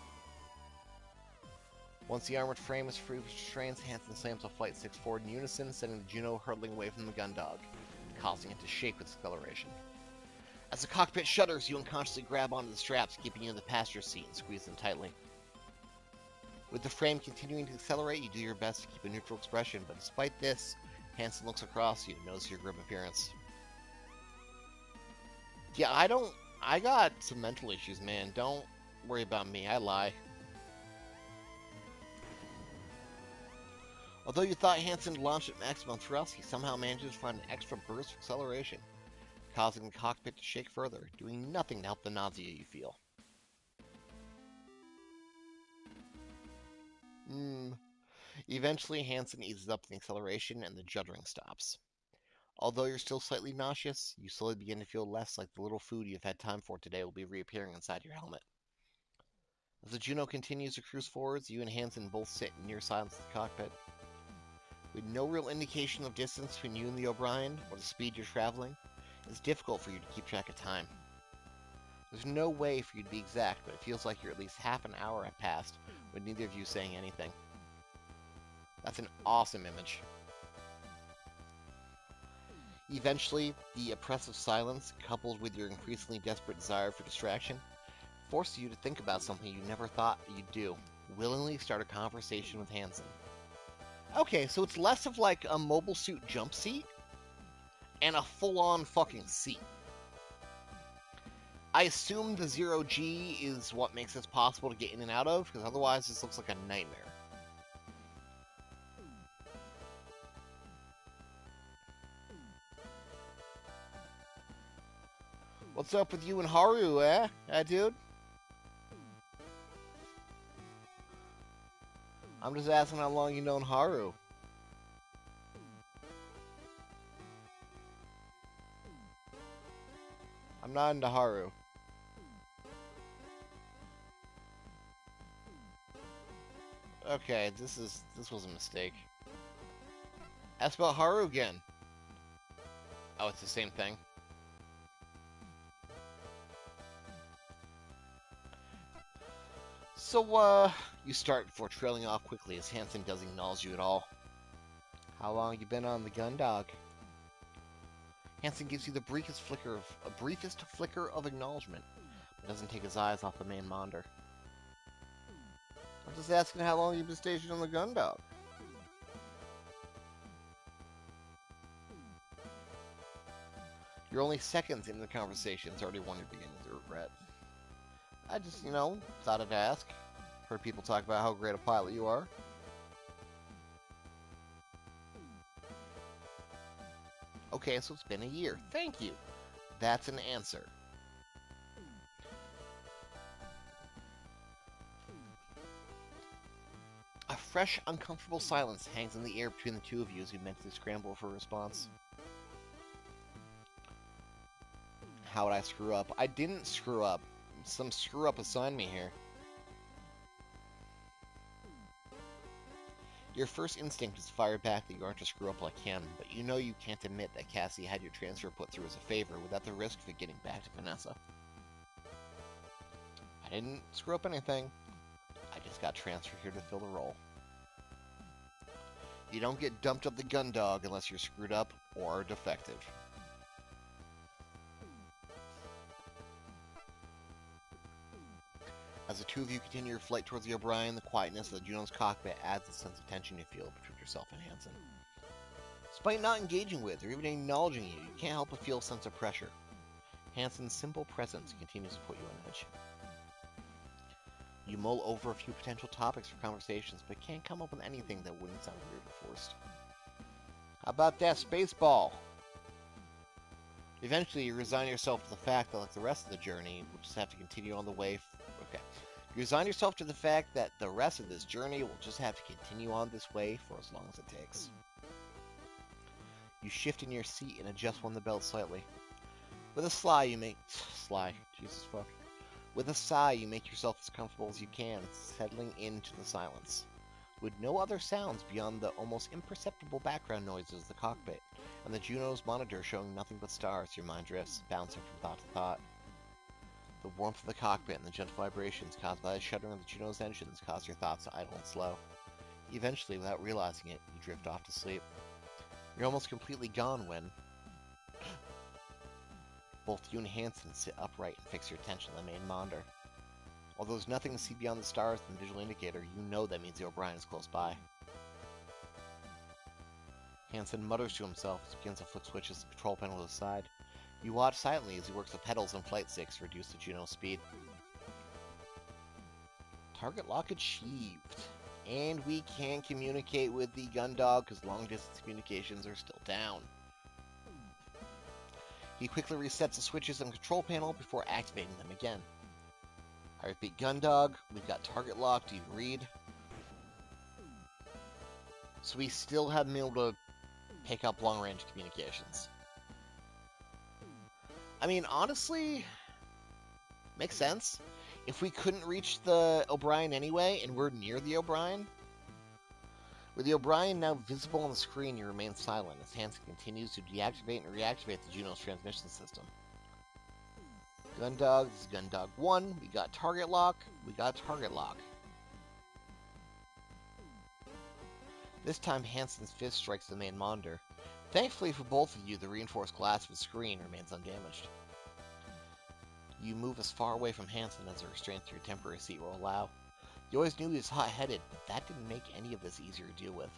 Once the armored frame is free of restraints, Hansen slams the flight sticks forward in unison, sending the Juno hurtling away from the Gundog, causing it to shake with acceleration. As the cockpit shudders, you unconsciously grab onto the straps, keeping you in the passenger seat and squeeze them tightly. With the frame continuing to accelerate, you do your best to keep a neutral expression, but despite this, Hansen looks across you and notices your grim appearance. Yeah, I got some mental issues, man. Don't worry about me. I lie. Although you thought Hansen launched at maximum thrust, he somehow manages to find an extra burst of acceleration, causing the cockpit to shake further, doing nothing to help the nausea you feel. Eventually, Hansen eases up the acceleration and the juddering stops. Although you're still slightly nauseous, you slowly begin to feel less like the little food you've had time for today will be reappearing inside your helmet. As the Juno continues to cruise forwards, you and Hansen both sit in near silence in the cockpit. With no real indication of distance between you and the O'Brien, or the speed you're traveling, it's difficult for you to keep track of time. There's no way for you to be exact, but it feels like you're at least half an hour have passed with neither of you saying anything. That's an awesome image. Eventually, the oppressive silence, coupled with your increasingly desperate desire for distraction, forces you to think about something you never thought you'd do. Willingly start a conversation with Hansen. Okay, so it's less of like a mobile suit jump seat and a full-on fucking seat. I assume the 0G is what makes this possible to get in and out of, because otherwise this looks like a nightmare. What's up with you and Haru, dude? I'm just asking how long you known Haru. I'm not into Haru. Okay, this was a mistake. Ask about Haru again. Oh, it's the same thing. So, you start before trailing off quickly as Hansen doesn't acknowledge you at all. How long you been on the Gundog? Hansen gives you the briefest flicker of acknowledgement, but doesn't take his eyes off the main monitor. I'm just asking how long you've been stationed on the Gundog. You're only seconds into the conversation. It's already one you're beginning to regret. I just, thought I'd ask. Heard people talk about how great a pilot you are. Okay, so it's been a year. Thank you. That's an answer. A fresh, uncomfortable silence hangs in the air between the two of you as you mentally scramble for a response. How would I screw up? I didn't screw up. Some screw up assigned me here. Your first instinct is to fire back that you aren't to screw up like him, but you know you can't admit that Cassie had your transfer put through as a favor without the risk of it getting back to Vanessa. I didn't screw up anything. I just got transferred here to fill the role. You don't get dumped up the Gundog unless you're screwed up or defective. As the two of you continue your flight towards the O'Brien, the quietness of the Juno's cockpit adds the sense of tension you feel between yourself and Hansen. Despite not engaging with or even acknowledging you, you can't help but feel a sense of pressure. Hansen's simple presence continues to put you on edge. You mull over a few potential topics for conversations, but can't come up with anything that wouldn't sound weird or forced. How about that spaceball? Eventually, you resign yourself to the fact that, like the rest of the journey, we'll just have to continue on the way. Okay. You resign yourself to the fact that the rest of this journey will just have to continue on this way for as long as it takes. You shift in your seat and adjust one of the belts slightly. With a sigh, you make... Jesus fuck. With a sigh, you make yourself as comfortable as you can, settling into the silence. With no other sounds beyond the almost imperceptible background noises of the cockpit, and the Juno's monitor showing nothing but stars, your mind drifts, bouncing from thought to thought. The warmth of the cockpit and the gentle vibrations caused by the shuddering of the Juno's engines cause your thoughts to idle and slow. Eventually, without realizing it, you drift off to sleep. You're almost completely gone when both you and Hansen sit upright and fix your attention on the main monitor. Although there's nothing to see beyond the stars and the visual indicator, you know that means the O'Brien is close by. Hansen mutters to himself as he begins to flick switches the control panel to the side. You watch silently as he works the pedals and flight sticks to reduce the Juno's speed. Target lock achieved. And we can communicate with the Gundog because long-distance communications are still down. He quickly resets the switches on the control panel before activating them again. I repeat, Gundog, we've got target lock. Do you read? So we still haven't been able to pick up long-range communications. I mean, honestly, makes sense. If we couldn't reach the O'Brien anyway, and we're near the O'Brien, with the O'Brien now visible on the screen, you remain silent as Hansen continues to deactivate and reactivate the Juno's transmission system. Gundog, this is Gundog 1. We got target lock. We got target lock. This time, Hansen's fist strikes the main monitor. Thankfully for both of you, the reinforced glass of the screen remains undamaged. You move as far away from Hansen as the restraints to your temporary seat will allow. You always knew he was hot-headed, but that didn't make any of this easier to deal with.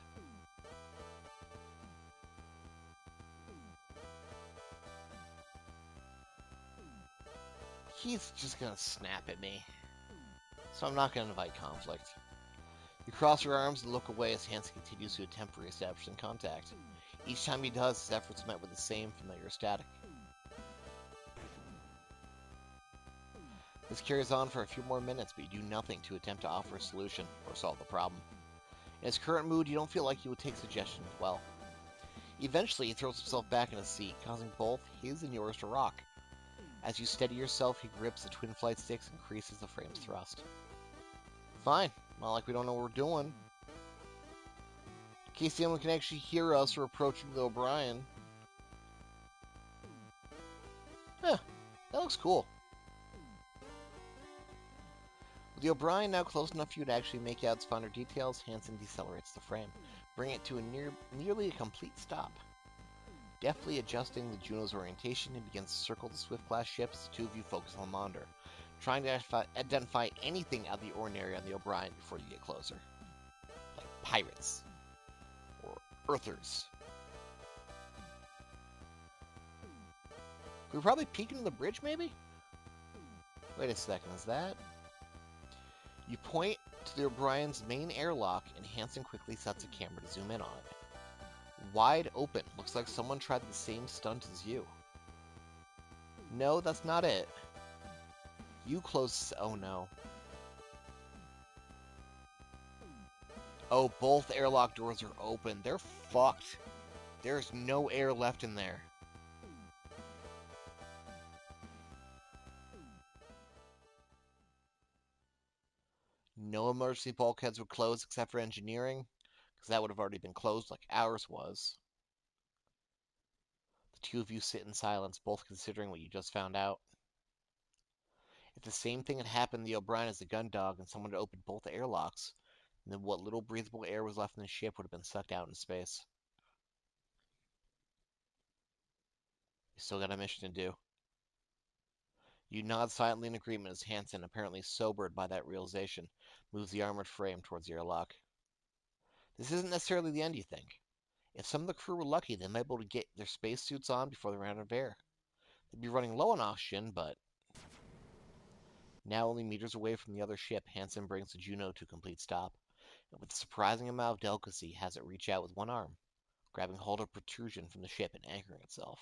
He's just gonna snap at me, so I'm not gonna invite conflict. You cross your arms and look away as Hansen continues to attempt to reestablish contact. Each time he does, his efforts are met with the same familiar static. This carries on for a few more minutes, but you do nothing to attempt to offer a solution or solve the problem. In his current mood, you don't feel like he would take suggestions well. Eventually, he throws himself back in his seat, causing both his and yours to rock. As you steady yourself, he grips the twin flight sticks and increases the frame's thrust. Fine, not like we don't know what we're doing. In case anyone can actually hear us, we're approaching the O'Brien. Huh, that looks cool. With the O'Brien now close enough for you to actually make out its finer details, Hansen decelerates the frame, bringing it to a nearly a complete stop. Deftly adjusting the Juno's orientation, he begins to circle the Swift-class ships. The two of you focus on the monitor, trying to identify anything out of the ordinary on the O'Brien before you get closer. Like pirates. Or Earthers. We're probably peeking into the bridge, maybe? Wait a second, is that? You point to the O'Brien's main airlock, and Hansen quickly sets a camera to zoom in on it. Wide open. Looks like someone tried the same stunt as you. No, that's not it. You close... Oh, no. Oh, both airlock doors are open. They're fucked. There's no air left in there. No emergency bulkheads would close except for engineering, because that would have already been closed like ours was. The two of you sit in silence, both considering what you just found out. If the same thing had happened to the O'Brien as the Gundog and someone had opened both airlocks, then what little breathable air was left in the ship would have been sucked out in space. You still got a mission to do. You nod silently in agreement as Hansen, apparently sobered by that realization, moves the armored frame towards the airlock. This isn't necessarily the end, you think. If some of the crew were lucky, they might be able to get their spacesuits on before they ran out of air. They'd be running low on oxygen, but... Now only meters away from the other ship, Hansen brings the Juno to a complete stop, and with a surprising amount of delicacy has it reach out with one arm, grabbing hold of a protrusion from the ship and anchoring itself.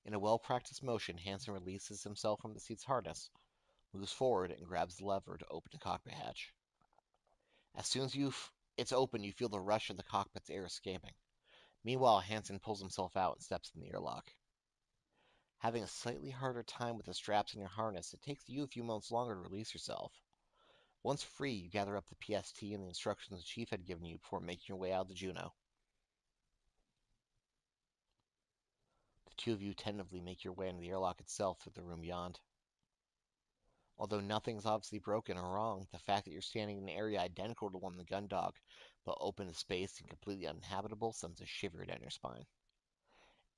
In a well-practiced motion, Hansen releases himself from the seat's harness, moves forward, and grabs the lever to open the cockpit hatch. As soon as it's open, you feel the rush of the cockpit's air escaping. Meanwhile, Hansen pulls himself out and steps in the airlock. Having a slightly harder time with the straps in your harness, it takes you a few moments longer to release yourself. Once free, you gather up the PST and the instructions the chief had given you before making your way out of the Juno. The two of you tentatively make your way into the airlock itself through the room beyond. Although nothing's obviously broken or wrong, the fact that you're standing in an area identical to one in the Gundog, but open to space and completely uninhabitable, sends a shiver down your spine.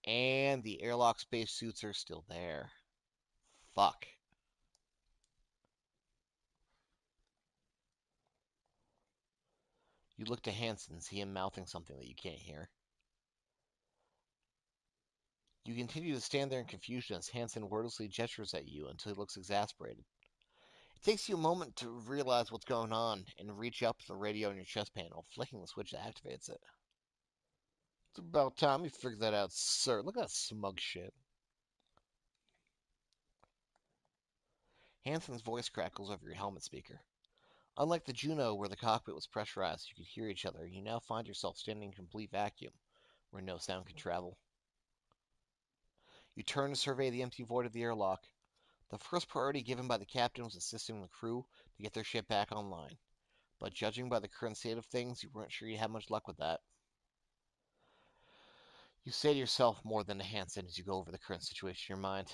And the airlock space suits are still there. Fuck. You look to Hansen and see him mouthing something that you can't hear. You continue to stand there in confusion as Hansen wordlessly gestures at you until he looks exasperated. It takes you a moment to realize what's going on and reach up to the radio on your chest panel, flicking the switch that activates it. It's about time you figured that out, sir. Look at that smug shit. Hansen's voice crackles over your helmet speaker. Unlike the Juno, where the cockpit was pressurized, you could hear each other. You now find yourself standing in complete vacuum, where no sound can travel. You turn to survey the empty void of the airlock. The first priority given by the captain was assisting the crew to get their ship back online. But judging by the current state of things, you weren't sure you had much luck with that. You say to yourself more than to Hansen as you go over the current situation in your mind.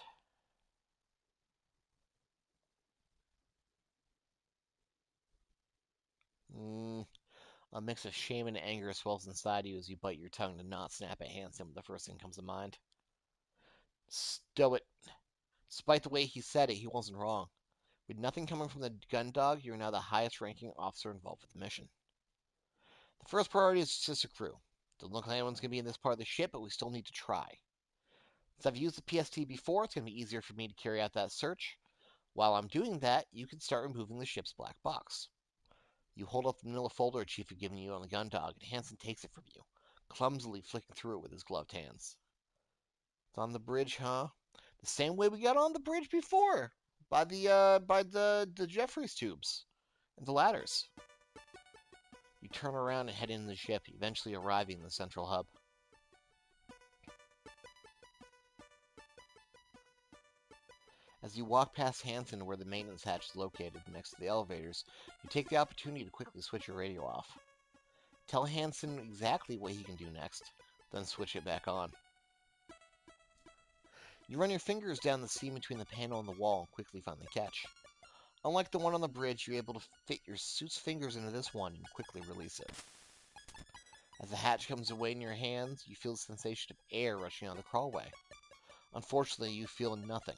A mix of shame and anger swells inside you as you bite your tongue to not snap at Hansen when the first thing comes to mind. Stow it. Despite the way he said it, he wasn't wrong. With nothing coming from the Gundog, you are now the highest ranking officer involved with the mission. The first priority is to assist the crew. Doesn't look like anyone's going to be in this part of the ship, but we still need to try. Since I've used the PST before, it's going to be easier for me to carry out that search. While I'm doing that, you can start removing the ship's black box. You hold up the manila folder Chief had given you on the Gundog, and Hansen takes it from you, clumsily flicking through it with his gloved hands. It's on the bridge, huh? The same way we got on the bridge before, by the Jeffries tubes and the ladders. You turn around and head into the ship, eventually arriving in the central hub. As you walk past Hansen where the maintenance hatch is located next to the elevators, you take the opportunity to quickly switch your radio off. Tell Hansen exactly what he can do next, then switch it back on. You run your fingers down the seam between the panel and the wall and quickly find the catch. Unlike the one on the bridge, you're able to fit your suit's fingers into this one and quickly release it. As the hatch comes away in your hands, you feel the sensation of air rushing out of the crawlway. Unfortunately, you feel nothing,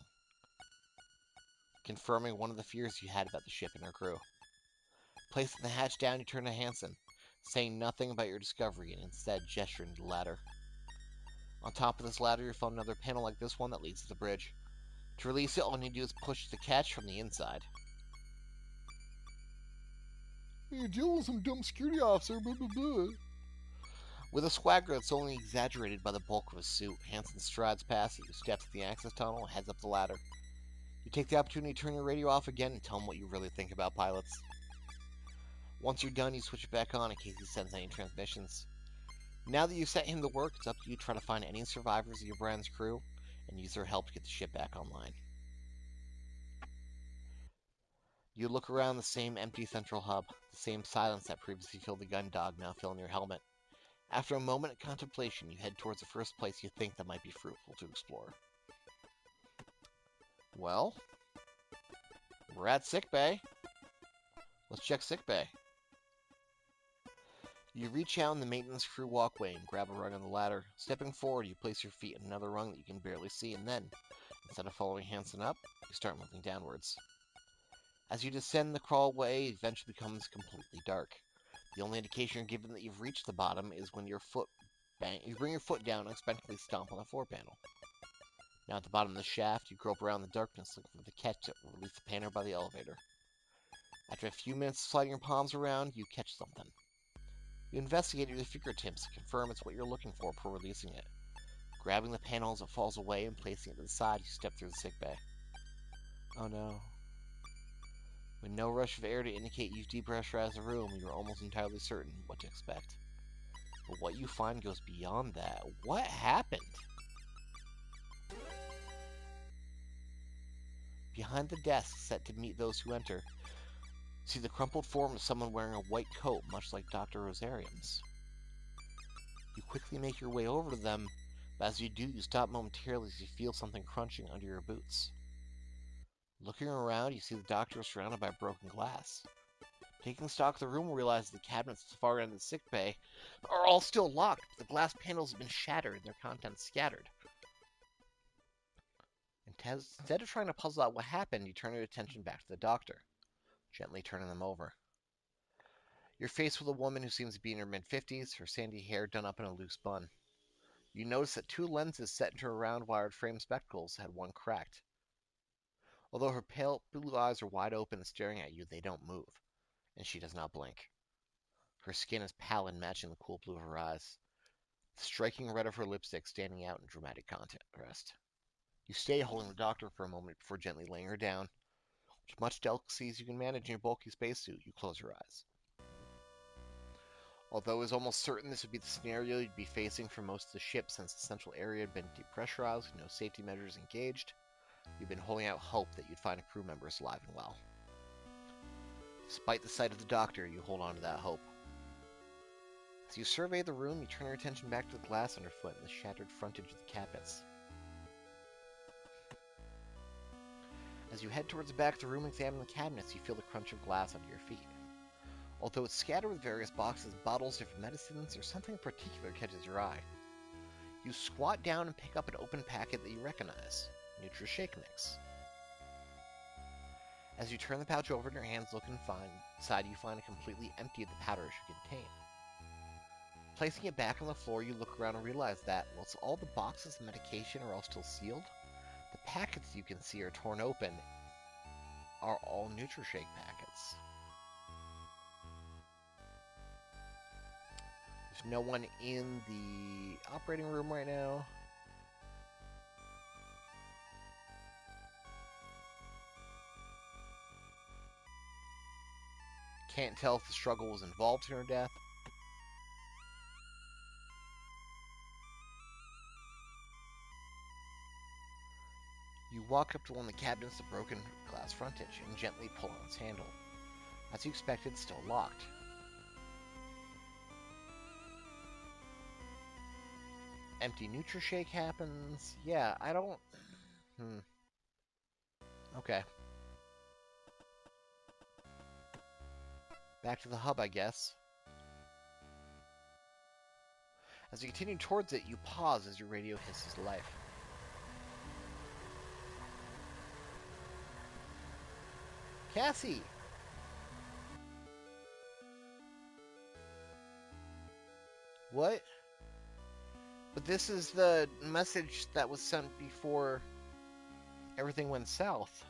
confirming one of the fears you had about the ship and her crew. Placing the hatch down, you turn to Hansen, saying nothing about your discovery and instead gesturing to the ladder. On top of this ladder, you found another panel like this one that leads to the bridge. To release it, all you need to do is push the catch from the inside. You're dealing with some dumb security officer, blah blah blah. With a swagger that's only exaggerated by the bulk of his suit, Hansen strides past you, steps to the access tunnel, and heads up the ladder. You take the opportunity to turn your radio off again and tell him what you really think about pilots. Once you're done, you switch it back on in case he sends any transmissions. Now that you've set him to work, it's up to you to try to find any survivors of your brand's crew and use their help to get the ship back online. You look around the same empty central hub, the same silence that previously filled the Gundog now filling your helmet. After a moment of contemplation, you head towards the first place you think that might be fruitful to explore. Well, we're at sickbay. Let's check sickbay. You reach out in the maintenance crew walkway and grab a rung on the ladder. Stepping forward, you place your feet on another rung that you can barely see, and then, instead of following Hansen up, you start moving downwards. As you descend, the crawlway eventually becomes completely dark. The only indication you're given that you've reached the bottom is when you bring your foot down and unexpectedly stomp on the floor panel. Now at the bottom of the shaft, you grope around the darkness looking for the catch that will release the panel by the elevator. After a few minutes of sliding your palms around, you catch something. You investigate it with your fingertips to confirm it's what you're looking for before releasing it. Grabbing the panel as it falls away and placing it to the side, you step through the sickbay. Oh no. With no rush of air to indicate you've depressurized the room, you're almost entirely certain what to expect. But what you find goes beyond that. What happened? Behind the desk set to meet those who enter, see the crumpled form of someone wearing a white coat, much like Dr. Rosarium's. You quickly make your way over to them, but as you do, you stop momentarily as you feel something crunching under your boots. Looking around, you see the doctor is surrounded by broken glass. Taking stock of the room, realize the cabinets at the far end of the sickbay are all still locked, but the glass panels have been shattered and their contents scattered. Instead of trying to puzzle out what happened, you turn your attention back to the doctor, gently turning them over. You're faced with a woman who seems to be in her mid-50s, her sandy hair done up in a loose bun. You notice that 2 lenses set into her round wired frame spectacles had one cracked. Although her pale blue eyes are wide open and staring at you, they don't move, and she does not blink. Her skin is pallid, matching the cool blue of her eyes, the striking red of her lipstick standing out in dramatic contrast. You stay holding the doctor for a moment before gently laying her down. With much delicacy as you can manage in your bulky spacesuit, you close your eyes. Although it was almost certain this would be the scenario you'd be facing for most of the ship since the central area had been depressurized with no safety measures engaged, you've been holding out hope that you'd find crew members alive and well. Despite the sight of the doctor, you hold on to that hope. As you survey the room, you turn your attention back to the glass underfoot and the shattered frontage of the cabinets. As you head towards the back of the room and examine the cabinets, you feel the crunch of glass under your feet. Although it's scattered with various boxes, bottles, different medicines, or something in particular catches your eye. You squat down and pick up an open packet that you recognize, Nutri-Shake Mix. As you turn the pouch over and your hands look inside, you find it completely empty of the powder it should contain. Placing it back on the floor, you look around and realize that, whilst all the boxes of medication are all still sealed, the packets you can see are torn open are all Nutri-Shake packets. There's no one in the operating room right now. Can't tell if the struggle was involved in her death. You walk up to one of the cabinets with broken glass frontage and gently pull on its handle. As you expected, it's still locked. Empty Nutri-Shake happens. Yeah, I don't... Okay. Back to the hub, I guess. As you continue towards it, you pause as your radio hisses life. Cassie! What? But this is the message that was sent before everything went south.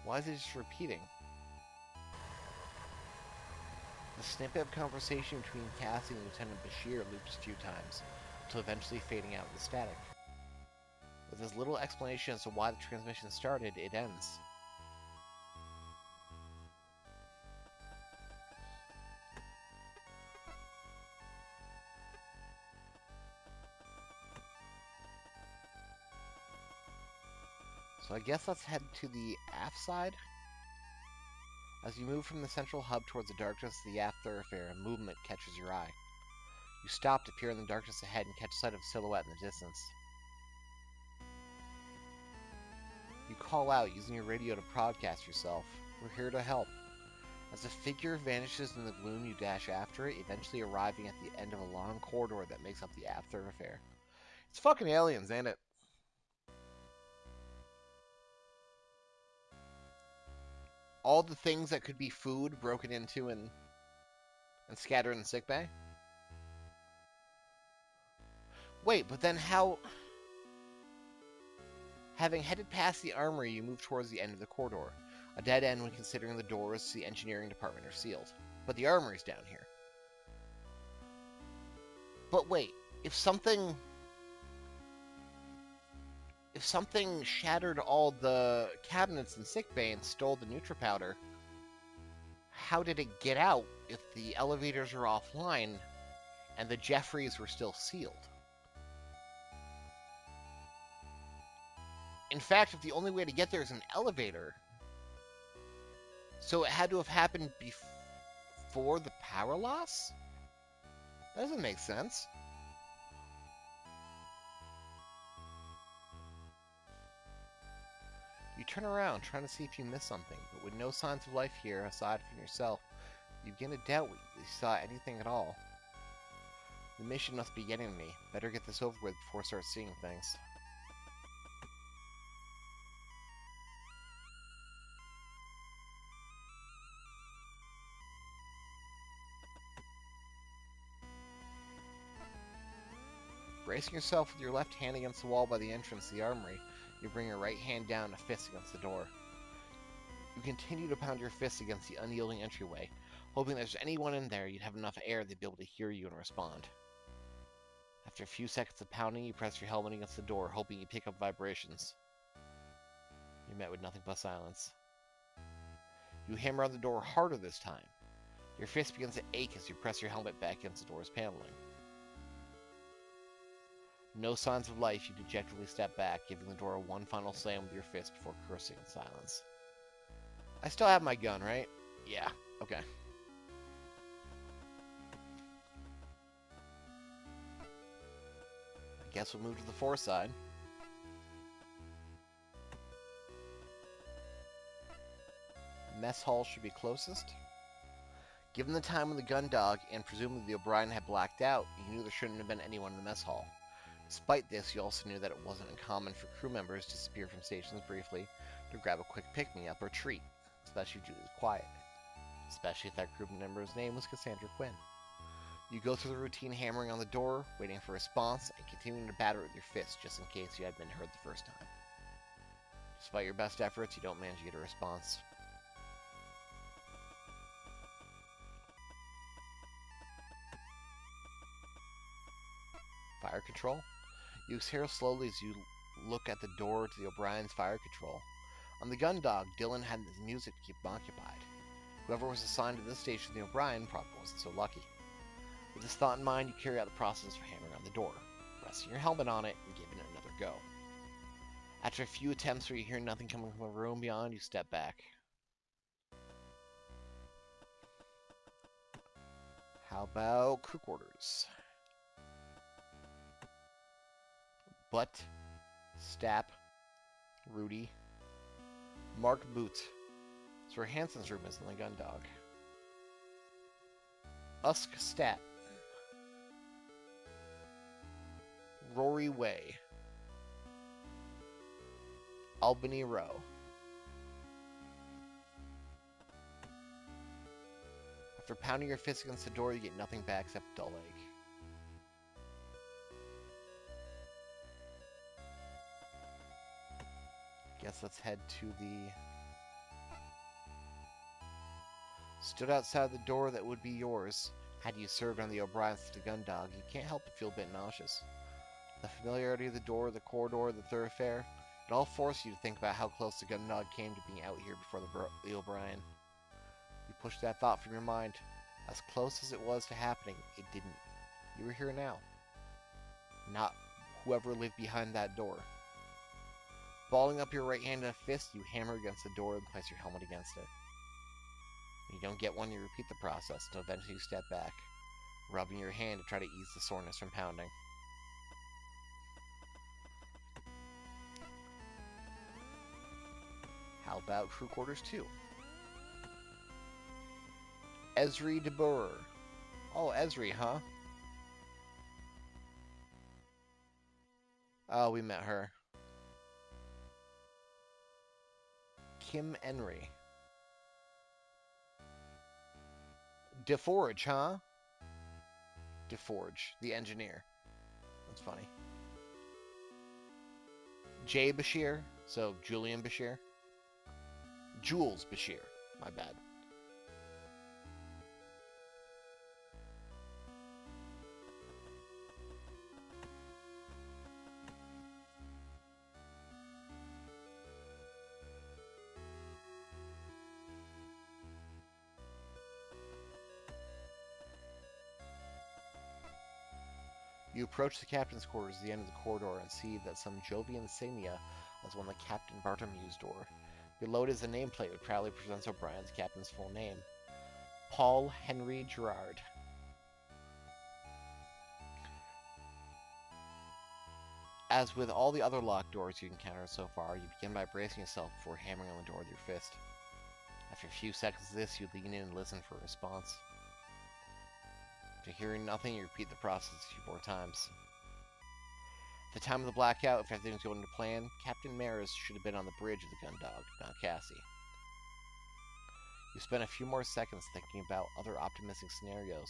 Why is it just repeating? The snippet of conversation between Cassie and Lieutenant Bashir loops a few times, until eventually fading out with the static. With as little explanation as to why the transmission started, it ends. So I guess let's head to the aft side. As you move from the central hub towards the darkness of the aft thoroughfare, a movement catches your eye. You stop to peer in the darkness ahead and catch sight of a silhouette in the distance. You call out, using your radio to broadcast yourself. We're here to help. As the figure vanishes in the gloom, you dash after it, eventually arriving at the end of a long corridor that makes up the aft thoroughfare. It's fucking aliens, ain't it? All the things that could be food broken into and scattered in sickbay? Wait, but then how... Having headed past the armory, you move towards the end of the corridor. A dead end when considering the doors to the engineering department are sealed. But the armory's down here. But wait, if something shattered all the cabinets in sickbay and stole the Nutri-Powder, how did it get out if the elevators are offline and the Jeffreys were still sealed? In fact, if the only way to get there is an elevator, so it had to have happened before the power loss? That doesn't make sense. You turn around, trying to see if you missed something, but with no signs of life here aside from yourself, you begin to doubt you saw anything at all. The mission must be getting me. Better get this over with before I start seeing things. Bracing yourself with your left hand against the wall by the entrance to the armory, you bring your right hand down and a fist against the door. You continue to pound your fist against the unyielding entryway, hoping there's anyone in there you'd have enough air they'd be able to hear you and respond. After a few seconds of pounding, you press your helmet against the door, hoping you pick up vibrations. You're met with nothing but silence. You hammer on the door harder this time. Your fist begins to ache as you press your helmet back against the door's paneling. No signs of life, you dejectedly step back, giving the door one final slam with your fist before cursing in silence. I still have my gun, right? Yeah, okay. I guess we'll move to the fore side. Mess hall should be closest. Given the time when the Gundog and presumably the O'Brien had blacked out, you knew there shouldn't have been anyone in the mess hall. Despite this, you also knew that it wasn't uncommon for crew members to disappear from stations briefly to grab a quick pick-me-up or treat, especially due to the quiet. Especially if that crew member's name was Cassandra Quinn. You go through the routine hammering on the door, waiting for a response, and continuing to batter it with your fist just in case you had been heard the first time. Despite your best efforts, you don't manage to get a response. Fire control? You exhale slowly as you look at the door to the O'Brien's fire control. On the Gundog, Dylan had his music to keep him occupied. Whoever was assigned to this station, the O'Brien, probably wasn't so lucky. With this thought in mind, you carry out the process for hammering on the door, resting your helmet on it and giving it another go. After a few attempts where you hear nothing coming from the room beyond, you step back. How about crew quarters? Butt, Stapp, Rudy, Mark Boot. It's where Hansen's room is in the Gundog. Usk Stapp. Rory Way. Albany Row. After pounding your fist against the door, you get nothing back except dull ache. Guess let's head to the... Stood outside the door that would be yours. Had you served on the O'Briens to the Gundog, you can't help but feel a bit nauseous. The familiarity of the door, the corridor, the thoroughfare, it all forced you to think about how close the Gundog came to being out here before the O'Brien. You pushed that thought from your mind. As close as it was to happening, it didn't. You were here now. Not whoever lived behind that door. Balling up your right hand in a fist, you hammer against the door and place your helmet against it. When you don't get one, you repeat the process until eventually you step back, rubbing your hand to try to ease the soreness from pounding. How about crew quarters 2? Esri de Boer. Oh, Esri, huh? Oh, we met her. Kim Enry. DeForge, huh? DeForge, the engineer. That's funny. Jay Bashir, so Julian Bashir. Jules Bashir, my bad. You approach the captain's quarters at the end of the corridor and see that some Jovian insignia is on the Captain Bartolomew's door. Below it is a nameplate which proudly presents O'Brien's captain's full name. Paul Henry Gerard. As with all the other locked doors you encountered so far, you begin by bracing yourself before hammering on the door with your fist. After a few seconds of this, you lean in and listen for a response. After hearing nothing, you repeat the process a few more times. At the time of the blackout, if everything was going to plan, Captain Maris should have been on the bridge of the Gundog, not Cassie. You spent a few more seconds thinking about other optimistic scenarios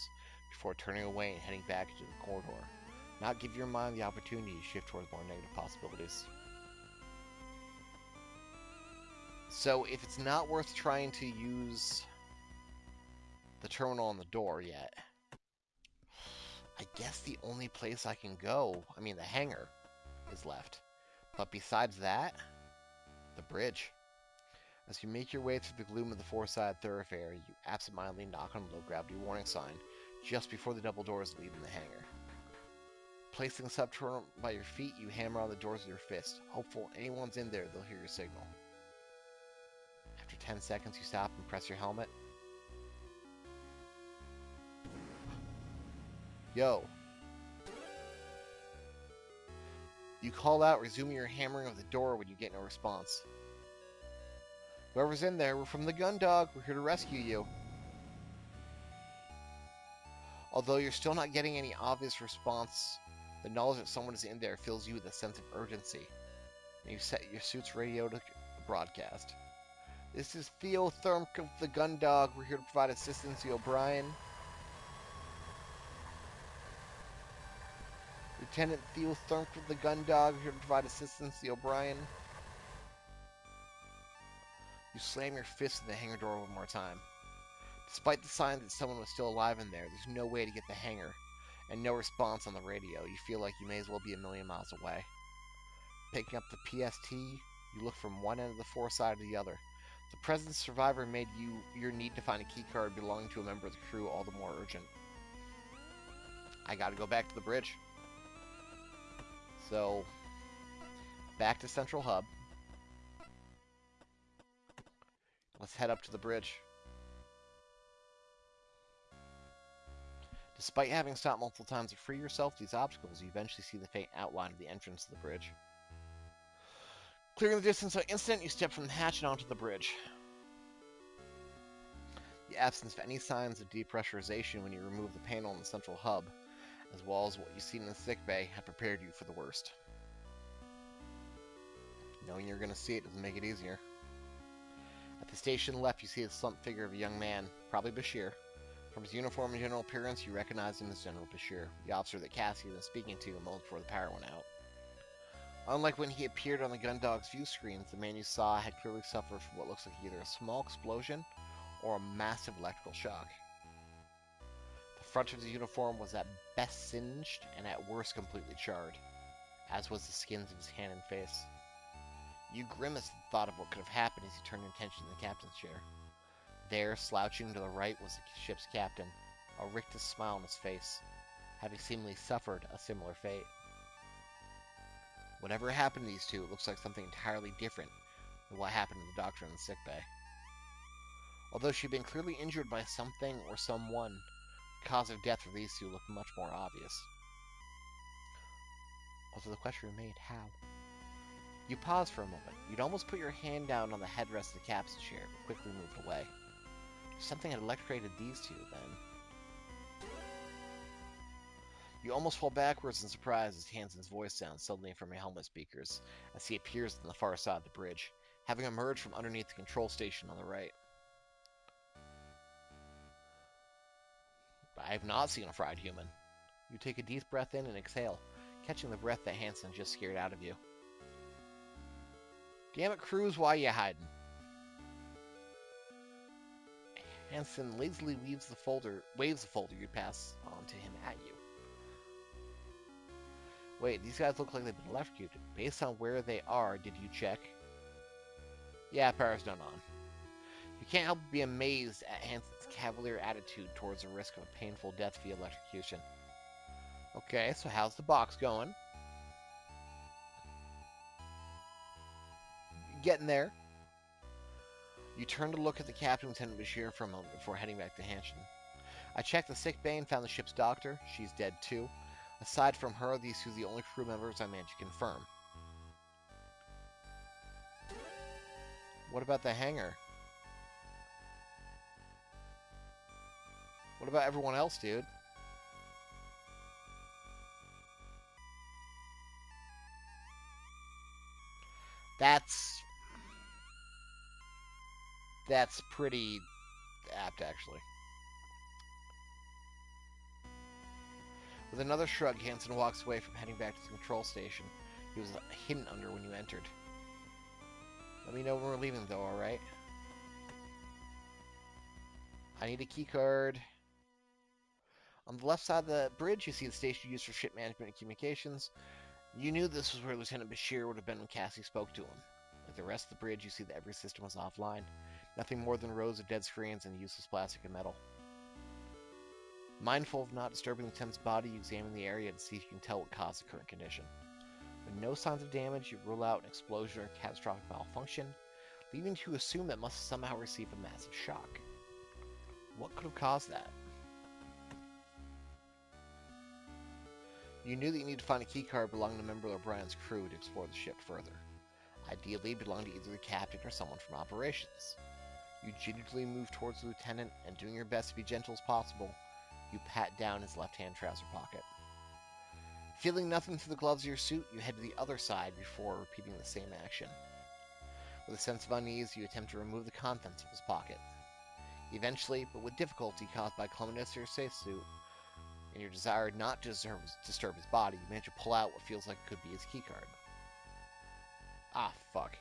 before turning away and heading back into the corridor. Not give your mind the opportunity to shift towards more negative possibilities. So, if it's not worth trying to use the terminal on the door yet, I guess the only place I can go, the hangar, is left. But besides that, the bridge. As you make your way through the gloom of the four-sided thoroughfare, you absentmindedly knock on a low-gravity warning sign just before the double doors lead in the hangar. Placing the sub-terminal by your feet, you hammer on the doors with your fist. Hopeful anyone's in there, they'll hear your signal. After 10 seconds, you stop and press your helmet. Yo. You call out, resuming your hammering of the door when you get no response. Whoever's in there, we're from the Gundog. We're here to rescue you. Although you're still not getting any obvious response, the knowledge that someone is in there fills you with a sense of urgency. And you set your suit's radio to broadcast. This is Theo Thurmk of the Gundog. We're here to provide assistance to O'Brien. Lieutenant Theo Thurmk of the Gundog. We're here to provide assistance to O'Brien. You slam your fist in the hangar door one more time. Despite the signs that someone was still alive in there, there's no way to get the hangar, and no response on the radio. You feel like you may as well be a million miles away. Picking up the PST, you look from one end of the four-side to the other. The present survivor made your need to find a keycard belonging to a member of the crew all the more urgent. I gotta go back to the bridge. So, back to Central Hub. Let's head up to the bridge. Despite having stopped multiple times to free yourself of these obstacles, you eventually see the faint outline of the entrance to the bridge. Clearing the distance by instant, you step from the hatch and onto the bridge. The absence of any signs of depressurization when you remove the panel in the central hub, as well as what you've seen in the sickbay, have prepared you for the worst. Knowing you're going to see it doesn't make it easier. At the station left, you see the slumped figure of a young man, probably Bashir. From his uniform and general appearance, you recognize him as General Bashir, the officer that Cassie was speaking to a moment before the power went out. Unlike when he appeared on the Gundog's view screens, the man you saw had clearly suffered from what looks like either a small explosion or a massive electrical shock. The front of his uniform was at best singed and at worst completely charred, as was the skins of his hand and face. You grimaced at the thought of what could have happened as you turned your attention to the captain's chair. There, slouching to the right, was the ship's captain, a rictus smile on his face, having seemingly suffered a similar fate. Whatever happened to these two, it looks like something entirely different than what happened to the doctor in the sickbay. Although she'd been clearly injured by something or someone, the cause of death for these two looked much more obvious. Although the question remained, how? You paused for a moment. You'd almost put your hand down on the headrest of the captain's chair, but quickly moved away. Something had electrocuted these two, then. You almost fall backwards in surprise as Hansen's voice sounds suddenly from your helmet speakers, as he appears on the far side of the bridge, having emerged from underneath the control station on the right. I have not seen a fried human. You take a deep breath in and exhale, catching the breath that Hansen just scared out of you. Damn it, Cruz, why are you hiding? Hansen lazily waves the folder you pass on to him at you. Wait, these guys look like they've been electrocuted. Based on where they are, did you check? Yeah, power's not on. You can't help but be amazed at Hansen's cavalier attitude towards the risk of a painful death via electrocution. Okay, so how's the box going? Getting there. You turn to look at the captain, Lieutenant Bashir, for a moment before heading back to Hansen. I checked the sick bay and found the ship's doctor. She's dead too. Aside from her, these two are the only crew members I managed to confirm. What about the hangar? What about everyone else, dude? That's pretty apt, actually. With another shrug, Hansen walks away from heading back to the control station. He was hidden under when you entered. Let me know when we're leaving, though, alright? I need a keycard. On the left side of the bridge, you see the station used for ship management and communications. You knew this was where Lieutenant Bashir would have been when Cassie spoke to him. Like the rest of the bridge, you see that every system was offline. Nothing more than rows of dead screens and useless plastic and metal. Mindful of not disturbing the Lieutenant's body, you examine the area to see if you can tell what caused the current condition. With no signs of damage, you rule out an explosion or catastrophic malfunction, leading to assume that must have somehow received a massive shock. What could have caused that? You knew that you needed to find a keycard belonging to a member of O'Brien's crew to explore the ship further. Ideally, it belonged to either the captain or someone from operations. You gingerly move towards the lieutenant, and doing your best to be gentle as possible, you pat down his left-hand trouser pocket. Feeling nothing through the gloves of your suit, you head to the other side before repeating the same action. With a sense of unease, you attempt to remove the contents of his pocket. Eventually, but with difficulty caused by clumsiness of your safe suit, and your desire not to disturb his body, you manage to pull out what feels like it could be his keycard. Ah, fuck.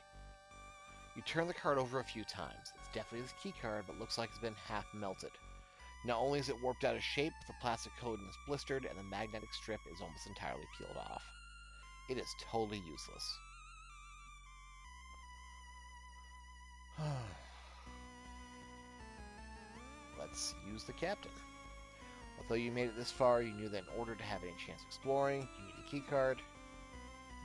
You turn the card over a few times. It's definitely his keycard, but looks like it's been half melted. Not only is it warped out of shape, but the plastic coating is blistered and the magnetic strip is almost entirely peeled off. It is totally useless. Let's use the captain. Although you made it this far, you knew that in order to have any chance of exploring, you need a keycard.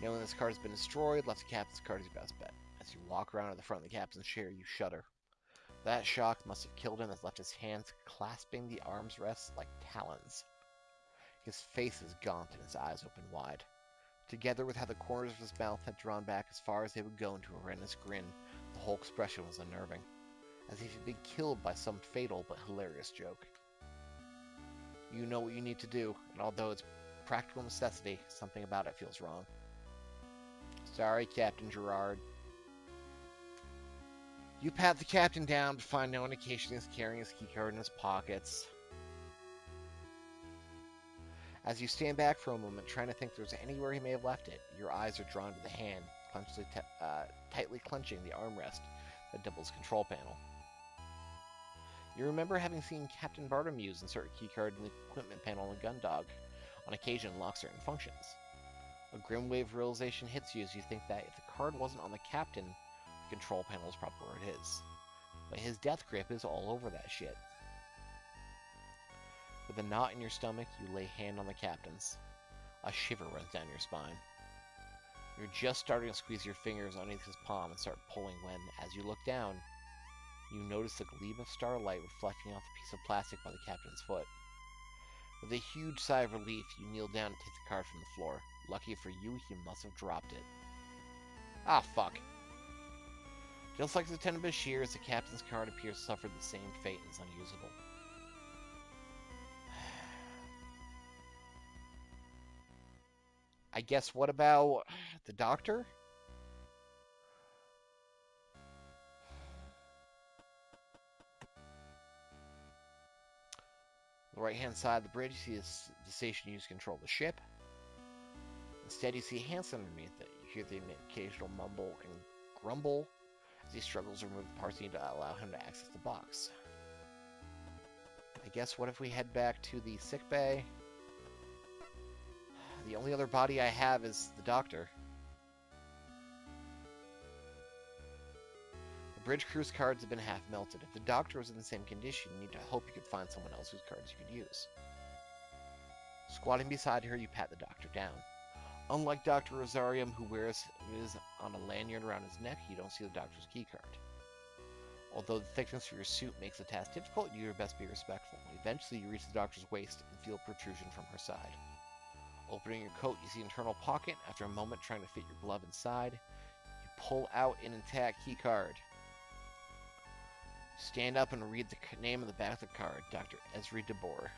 Knowing this card has been destroyed, left the captain's card is your best bet. As you walk around to the front of the captain's chair, you shudder. That shock must have killed him as left his hands clasping the arms rests like talons. His face is gaunt and his eyes open wide. Together with how the corners of his mouth had drawn back as far as they would go into a horrendous grin, the whole expression was unnerving, as if he'd been killed by some fatal but hilarious joke. You know what you need to do, and although it's practical necessity, something about it feels wrong. Sorry, Captain Gerard. You pat the captain down to find no indication he's carrying his keycard in his pockets. As you stand back for a moment, trying to think if there's anywhere he may have left it, your eyes are drawn to the hand, tightly clenching the armrest that doubles control panel. You remember having seen Captain Bartolomew's insert keycard in the equipment panel on the Gundog, on occasion unlock certain functions. A grim wave of realization hits you as you think that if the card wasn't on the captain, the control panel is probably where it is. But his death grip is all over that shit. With a knot in your stomach, you lay hand on the captain's. A shiver runs down your spine. You're just starting to squeeze your fingers underneath his palm and start pulling when, as you look down, you notice a gleam of starlight reflecting off the piece of plastic by the captain's foot. With a huge sigh of relief, you kneel down and take the card from the floor. Lucky for you, he must have dropped it. Ah, fuck. Just like Lieutenant Bashir's, the captain's card appears to suffer the same fate and is unusable. I guess what about the doctor? On the right-hand side of the bridge, you see the station used to control the ship. Instead, you see Hansen underneath it. You hear the occasional mumble and grumble as he struggles to remove the parts needed to allow him to access the box. I guess what if we head back to the sick bay? The only other body I have is the doctor. The bridge crew's cards have been half melted. If the doctor was in the same condition, you need to hope you could find someone else whose cards you could use. Squatting beside her, you pat the doctor down. Unlike Dr. Rosarium, who wears his on a lanyard around his neck, you don't see the doctor's keycard. Although the thickness of your suit makes the task difficult, you do best be respectful. Eventually, you reach the doctor's waist and feel a protrusion from her side. Opening your coat, you see an internal pocket. After a moment trying to fit your glove inside, you pull out an intact keycard. Stand up and read the name on the back of the card, Dr. Esri DeBoer.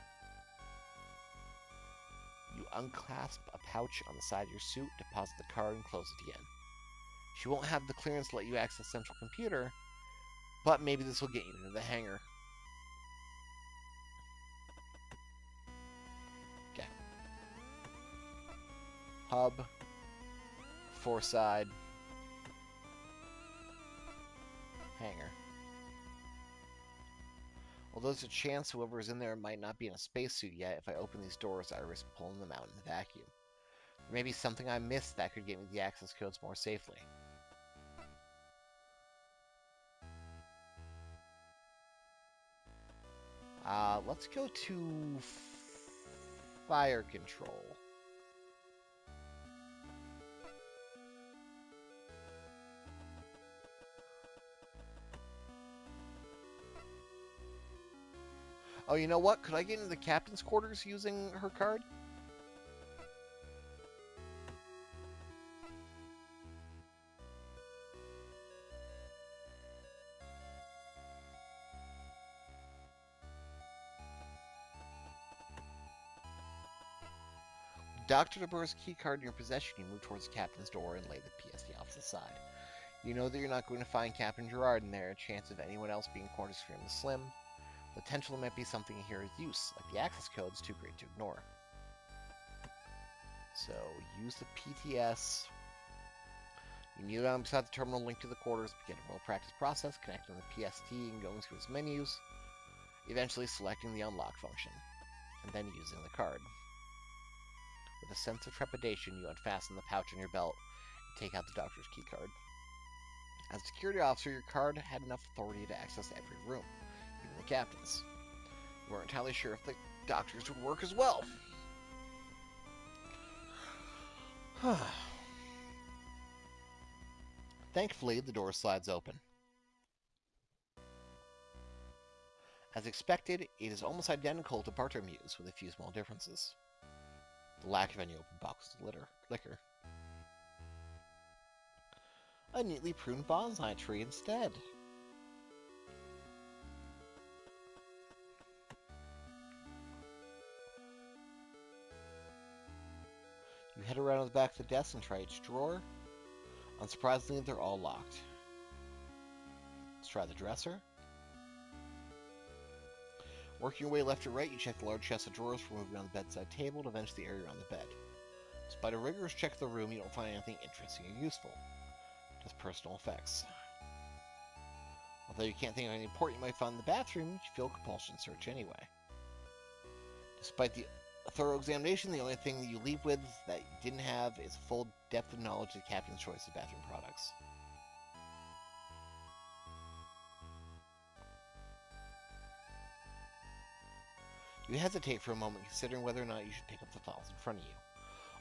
You unclasp a pouch on the side of your suit, deposit the card, and close it again. She won't have the clearance to let you access central computer, but maybe this will get you into the hangar. Okay. Hub. Foreside. Hangar. Although there's a chance whoever is in there might not be in a spacesuit yet, if I open these doors, I risk pulling them out in the vacuum. There may be something I missed that could get me the access codes more safely. Let's go to fire control. Oh, you know what? Could I get into the captain's quarters using her card? Dr. DeBurr's key card in your possession, you move towards the captain's door and lay the PSD off to the side. You know that you're not going to find Captain Gerard in there. A chance of anyone else being quartered is extremely slim. Potentially might be something here of use, like the access code is too great to ignore. So, use the PTS. You kneel down beside the terminal linked to the quarters, begin a roll practice process, connecting the PST and going through its menus, eventually selecting the unlock function, and then using the card. With a sense of trepidation, you unfasten the pouch on your belt and take out the doctor's key card. As a security officer, your card had enough authority to access every room, even the captain's. You weren't entirely sure if the doctor's would work as well. Thankfully, the door slides open. As expected, it is almost identical to Bartolomew's, with a few small differences. The lack of any open boxes of liquor. A neatly pruned bonsai tree instead. You head around to the back of the desk and try each drawer. Unsurprisingly, they're all locked. Let's try the dresser. Working your way left to right, you check the large chest of drawers for moving on the bedside table to eventually the area around the bed. Despite a rigorous check of the room, you don't find anything interesting or useful. Just personal effects. Although you can't think of anything important you might find in the bathroom, you feel compulsion search anyway. Despite the thorough examination, the only thing that you leave with that you didn't have is full depth of knowledge of the captain's choice of bathroom products. You hesitate for a moment, considering whether or not you should pick up the files in front of you.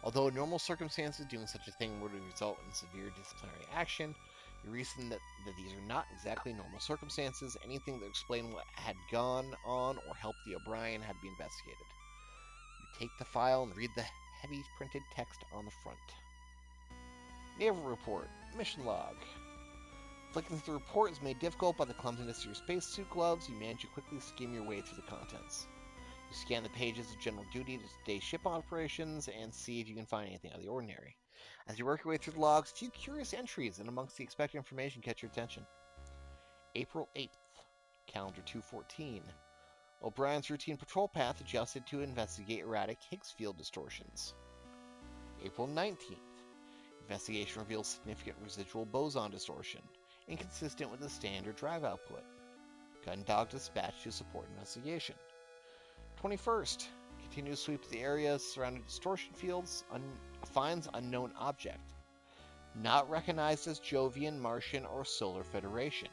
Although in normal circumstances, doing such a thing would result in severe disciplinary action, you reason that these are not exactly normal circumstances. Anything that explain what had gone on or help the O'Brien had to be investigated. You take the file and read the heavy printed text on the front. Naval report. Mission log. Flicking through the report is made difficult by the clumsiness of your spacesuit gloves. You manage to quickly skim your way through the contents. You scan the pages of general duty to today's ship operations and see if you can find anything out of the ordinary. As you work your way through the logs, a few curious entries and amongst the expected information catch your attention. April 8th, calendar 214. O'Brien's routine patrol path adjusted to investigate erratic Higgs field distortions. April 19th. Investigation reveals significant residual boson distortion, inconsistent with the standard drive output. Gundog dispatched to support investigation. 21st. Continuous sweep of the area surrounding distortion fields. Finds unknown object. Not recognized as Jovian, Martian, or Solar Federation.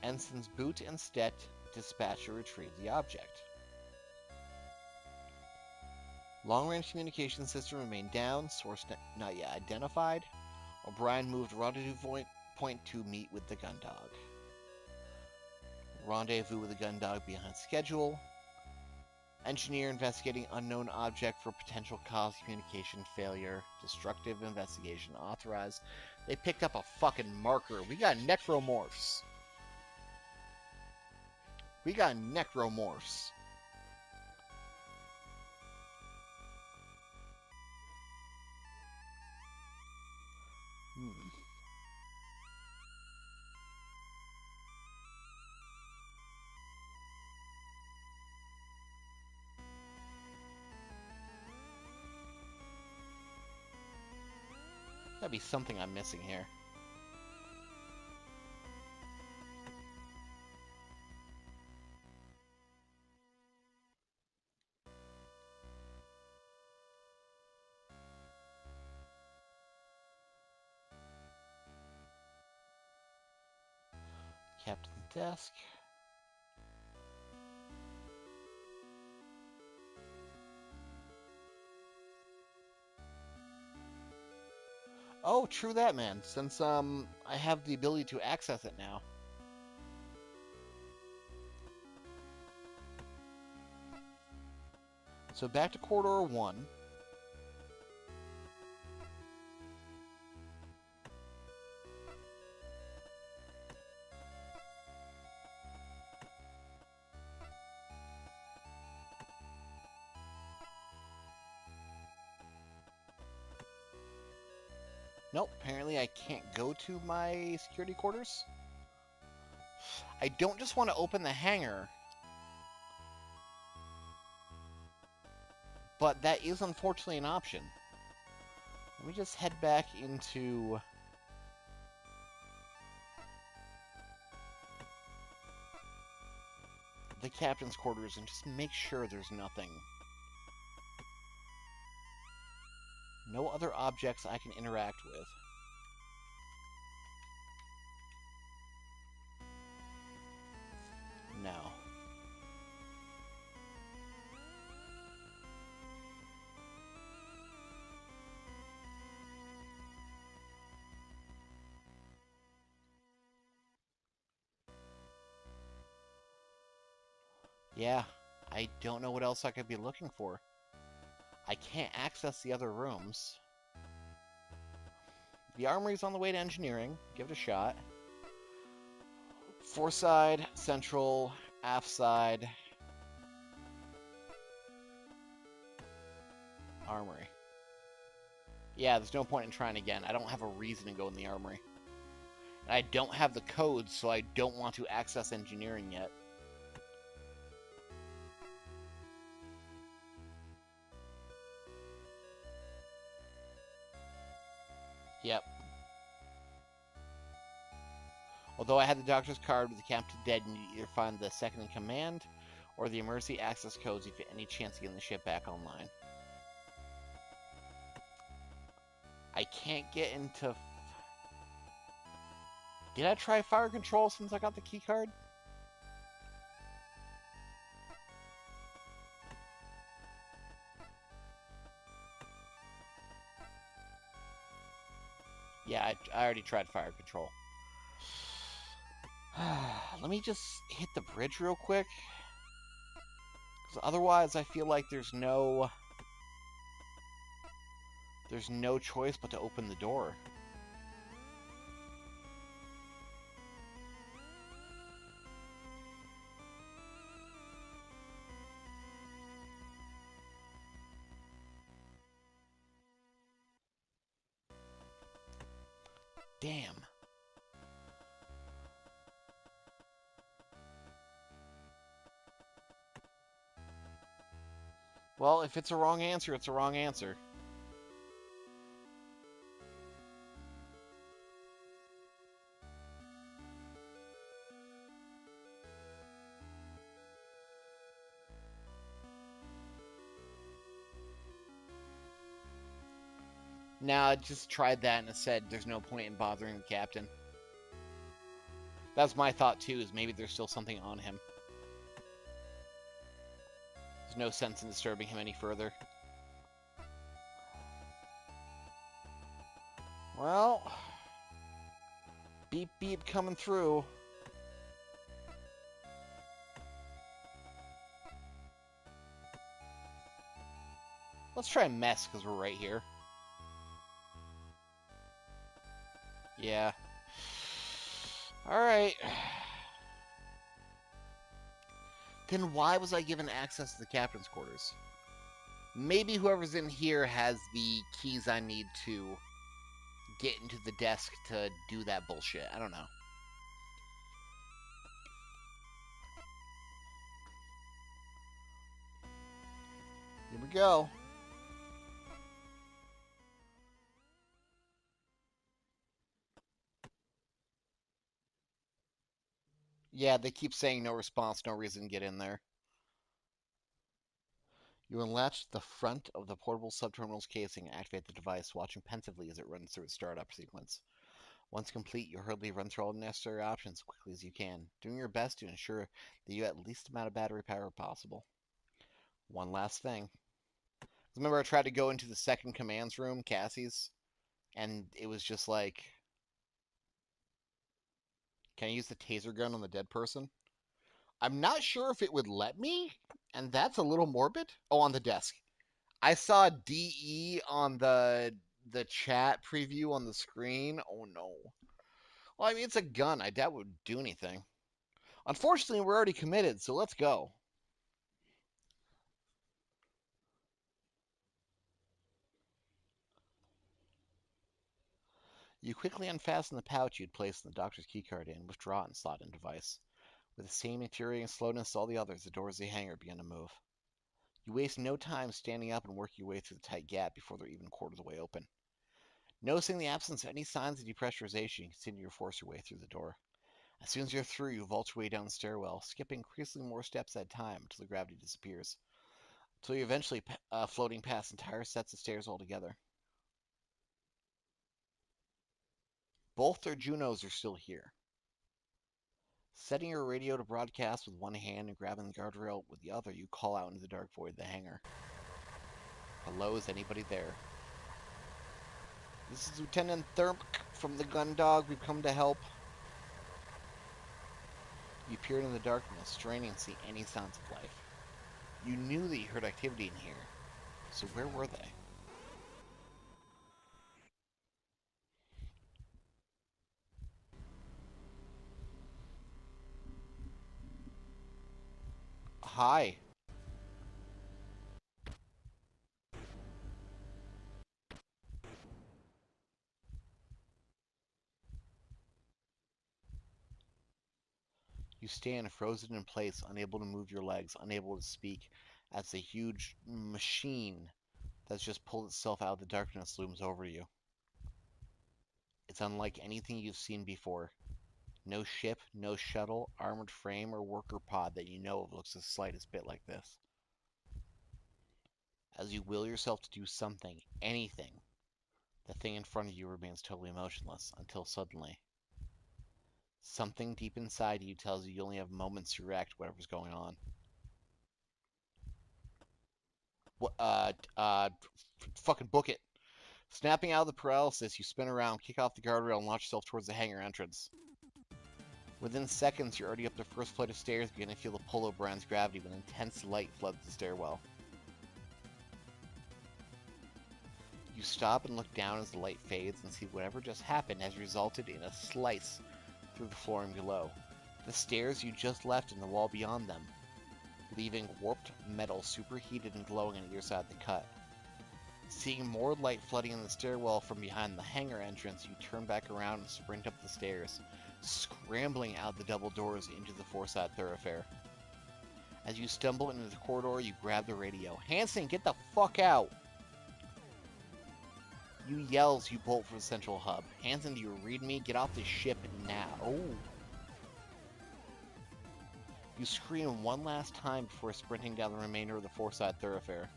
Ensigns Boot and Stett dispatch to retrieve the object. Long-range communication system remained down. Source not yet identified. O'Brien moved rendezvous point to meet with the Gundog. Rendezvous with the Gundog behind schedule. Engineer investigating unknown object for potential cause communication failure. Destructive investigation authorized. They picked up a fucking marker. We got necromorphs. We got necromorphs. Gotta be something I'm missing here. Captain's desk. Oh, true that, man. Since I have the ability to access it now. So back to corridor 1. Nope, apparently I can't go to my security quarters. I don't just want to open the hangar, but that is unfortunately an option. Let me just head back into the captain's quarters and just make sure there's nothing. No other objects I can interact with. No. Yeah, I don't know what else I could be looking for. I can't access the other rooms. The armory's on the way to engineering. Give it a shot. Foreside, central, aft side, armory. Yeah, there's no point in trying again. I don't have a reason to go in the armory. And I don't have the codes, so I don't want to access engineering yet. Yep. Although I had the doctor's card with the captain dead, you either find the second in command or the emergency access codes if you have any chance of getting the ship back online. I can't get into... Did I try fire control since I got the key card? Yeah, I already tried fire control. Let me just hit the bridge real quick. Because otherwise I feel like there's no choice but to open the door. Damn. Well, if it's a wrong answer, it's a wrong answer. Now, I just tried that and it said there's no point in bothering the captain. That's my thought too, is maybe there's still something on him. There's no sense in disturbing him any further. Well, beep beep coming through. Let's try mess because we're right here. Yeah. Alright. Then why was I given access to the captain's quarters? Maybe whoever's in here has the keys I need to get into the desk to do that bullshit. I don't know. Here we go. Yeah, they keep saying no response, no reason to get in there. You unlatch the front of the portable subterminal's casing and activate the device, watching pensively as it runs through its startup sequence. Once complete, you hurriedly run through all the necessary options as quickly as you can, doing your best to ensure that you have the least amount of battery power possible. One last thing. Remember I tried to go into the second commands room, Cassie's, and it was just like, can I use the taser gun on the dead person? I'm not sure if it would let me, and that's a little morbid. Oh, on the desk. I saw DE on the chat preview on the screen. Oh no. Well, I mean, it's a gun. I doubt it would do anything. Unfortunately, we're already committed, so let's go. You quickly unfasten the pouch you'd placed the doctor's keycard in, withdraw it, and slot in device. With the same infuriating slowness as all the others, the doors of the hangar begin to move. You waste no time standing up and work your way through the tight gap before they're even a quarter of the way open. Noticing the absence of any signs of depressurization, you continue to force your way through the door. As soon as you're through, you vault your way down the stairwell, skipping increasingly more steps at a time until the gravity disappears, until you're eventually floating past entire sets of stairs altogether. Both their Junos are still here. Setting your radio to broadcast with one hand and grabbing the guardrail with the other, you call out into the dark void of the hangar. Hello, is anybody there? This is Lieutenant Thurmk from the Gundog. We've come to help. You peered in the darkness, straining to see any signs of life. You knew that you heard activity in here, so where were they? Hi. You stand frozen in place, unable to move your legs, unable to speak, as the huge machine that's just pulled itself out of the darkness looms over you. It's unlike anything you've seen before. No ship, no shuttle, armored frame, or worker pod that you know of looks the slightest bit like this. As you will yourself to do something, anything, the thing in front of you remains totally motionless until suddenly, something deep inside you tells you only have moments to react to whatever's going on. What? Fucking book it. Snapping out of the paralysis, you spin around, kick off the guardrail, and launch yourself towards the hangar entrance. Within seconds, you're already up the first flight of stairs, beginning to feel the pull of Brand's gravity when intense light floods the stairwell. You stop and look down as the light fades and see whatever just happened has resulted in a slice through the flooring below. The stairs you just left and the wall beyond them, leaving warped metal superheated and glowing on either side of the cut. Seeing more light flooding in the stairwell from behind the hangar entrance, you turn back around and sprint up the stairs, scrambling out the double doors into the four-side thoroughfare. As you stumble into the corridor, you grab the radio. Hanson, get the fuck out! You yell as you bolt for the central hub. Hanson, do you read me? Get off this ship now. Oh. You scream one last time before sprinting down the remainder of the four-side thoroughfare.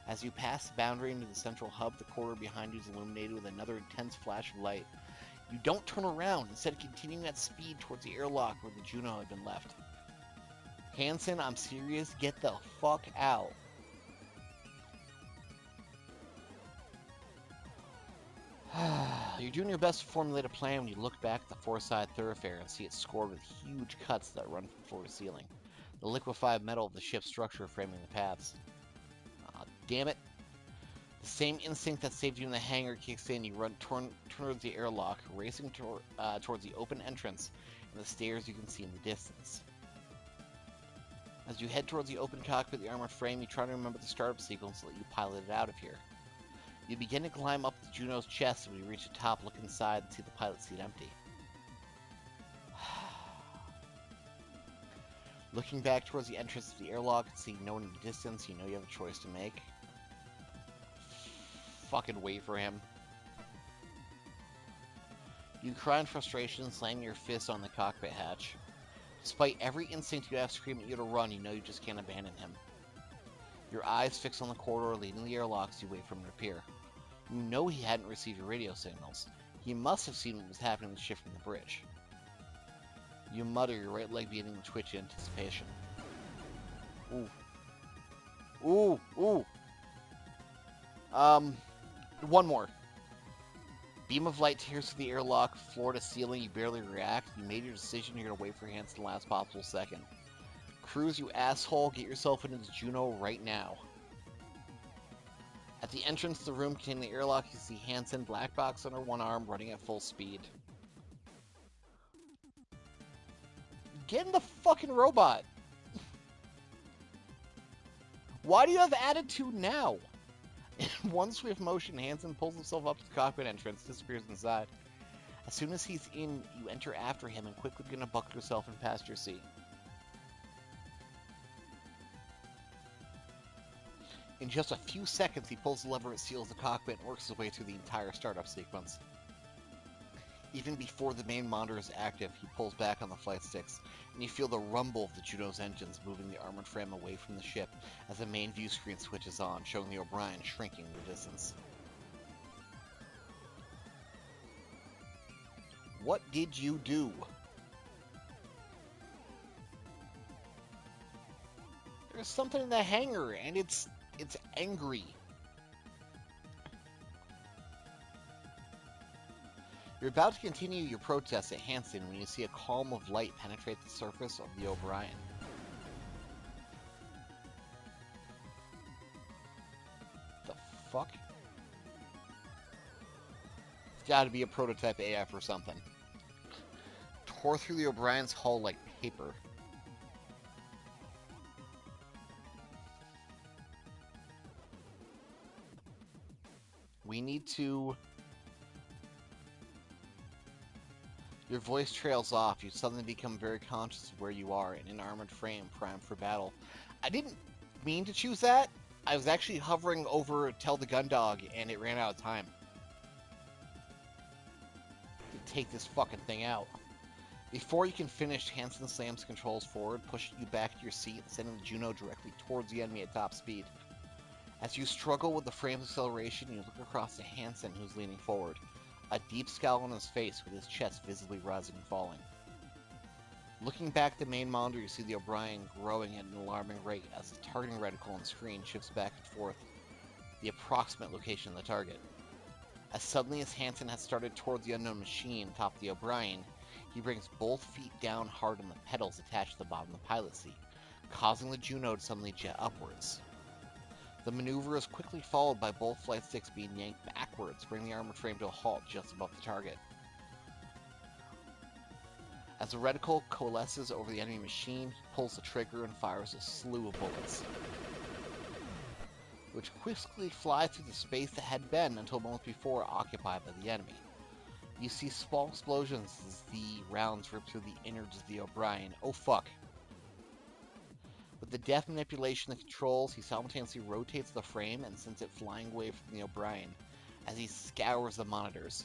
As you pass the boundary into the central hub, the corridor behind you is illuminated with another intense flash of light. You don't turn around, instead continuing at speed towards the airlock where the Juno had been left. Hanson, I'm serious, get the fuck out. You're doing your best to formulate a plan when you look back at the four-side thoroughfare and see it scored with huge cuts that run from floor to ceiling. The liquefied metal of the ship's structure framing the paths. Aw, damn it. The same instinct that saved you in the hangar kicks in. You run towards the airlock, racing towards the open entrance and the stairs you can see in the distance. As you head towards the open cockpit of the armored frame, you try to remember the startup sequence that you piloted out of here. You begin to climb up the Juno's chest, and when you reach the top, look inside and see the pilot seat empty. Looking back towards the entrance of the airlock and seeing no one in the distance, you know you have a choice to make. Fucking wait for him. You cry in frustration, slamming your fist on the cockpit hatch. Despite every instinct you have screaming at you to run, you know you just can't abandon him. Your eyes fixed on the corridor leading the airlocks, you wait for him to appear. You know he hadn't received your radio signals. He must have seen what was happening with the ship from the bridge. You mutter, your right leg beginning to twitch in anticipation. Ooh. Ooh, ooh. One more. Beam of light tears through the airlock, floor to ceiling, you barely react. You made your decision, you're gonna wait for Hansen the last possible second. Cruz, you asshole, get yourself into the Juno right now. At the entrance to the room containing the airlock, you see Hansen, black box under one arm, running at full speed. Get in the fucking robot! Why do you have attitude now? In one swift motion, Hansen pulls himself up to the cockpit entrance, disappears inside. As soon as he's in, you enter after him and quickly begin to buckle yourself in passenger seat. In just a few seconds, he pulls the lever that seals the cockpit and works his way through the entire startup sequence. Even before the main monitor is active, he pulls back on the flight sticks, and you feel the rumble of the Juno's engines moving the armored frame away from the ship as the main view screen switches on, showing the O'Brien shrinking in the distance. What did you do? There's something in the hangar, and it's angry. You're about to continue your protest at Hansen when you see a column of light penetrate the surface of the O'Brien. The fuck? It's gotta be a prototype AF or something. Tore through the O'Brien's hull like paper. We need to... Your voice trails off. You suddenly become very conscious of where you are in an armored frame primed for battle. I didn't mean to choose that. I was actually hovering over Tell the Gundog, and it ran out of time to take this fucking thing out. Before you can finish, Hansen slams controls forward, pushing you back to your seat and sending the Juno directly towards the enemy at top speed. As you struggle with the frame's acceleration, you look across to Hansen, who's leaning forward, a deep scowl on his face with his chest visibly rising and falling. Looking back at the main monitor, you see the O'Brien growing at an alarming rate as the targeting reticle on the screen shifts back and forth, the approximate location of the target. As suddenly as Hansen has started towards the unknown machine atop the O'Brien, he brings both feet down hard on the pedals attached to the bottom of the pilot seat, causing the Juno to suddenly jet upwards. The maneuver is quickly followed by both flight sticks being yanked backwards, bringing the armored frame to a halt just above the target. As the reticle coalesces over the enemy machine, he pulls the trigger and fires a slew of bullets, which quickly fly through the space that had been, until moments before, occupied by the enemy. You see small explosions as the rounds rip through the innards of the O'Brien. Oh fuck. With the deft manipulation of the controls, he simultaneously rotates the frame and sends it flying away from the O'Brien as he scours the monitors.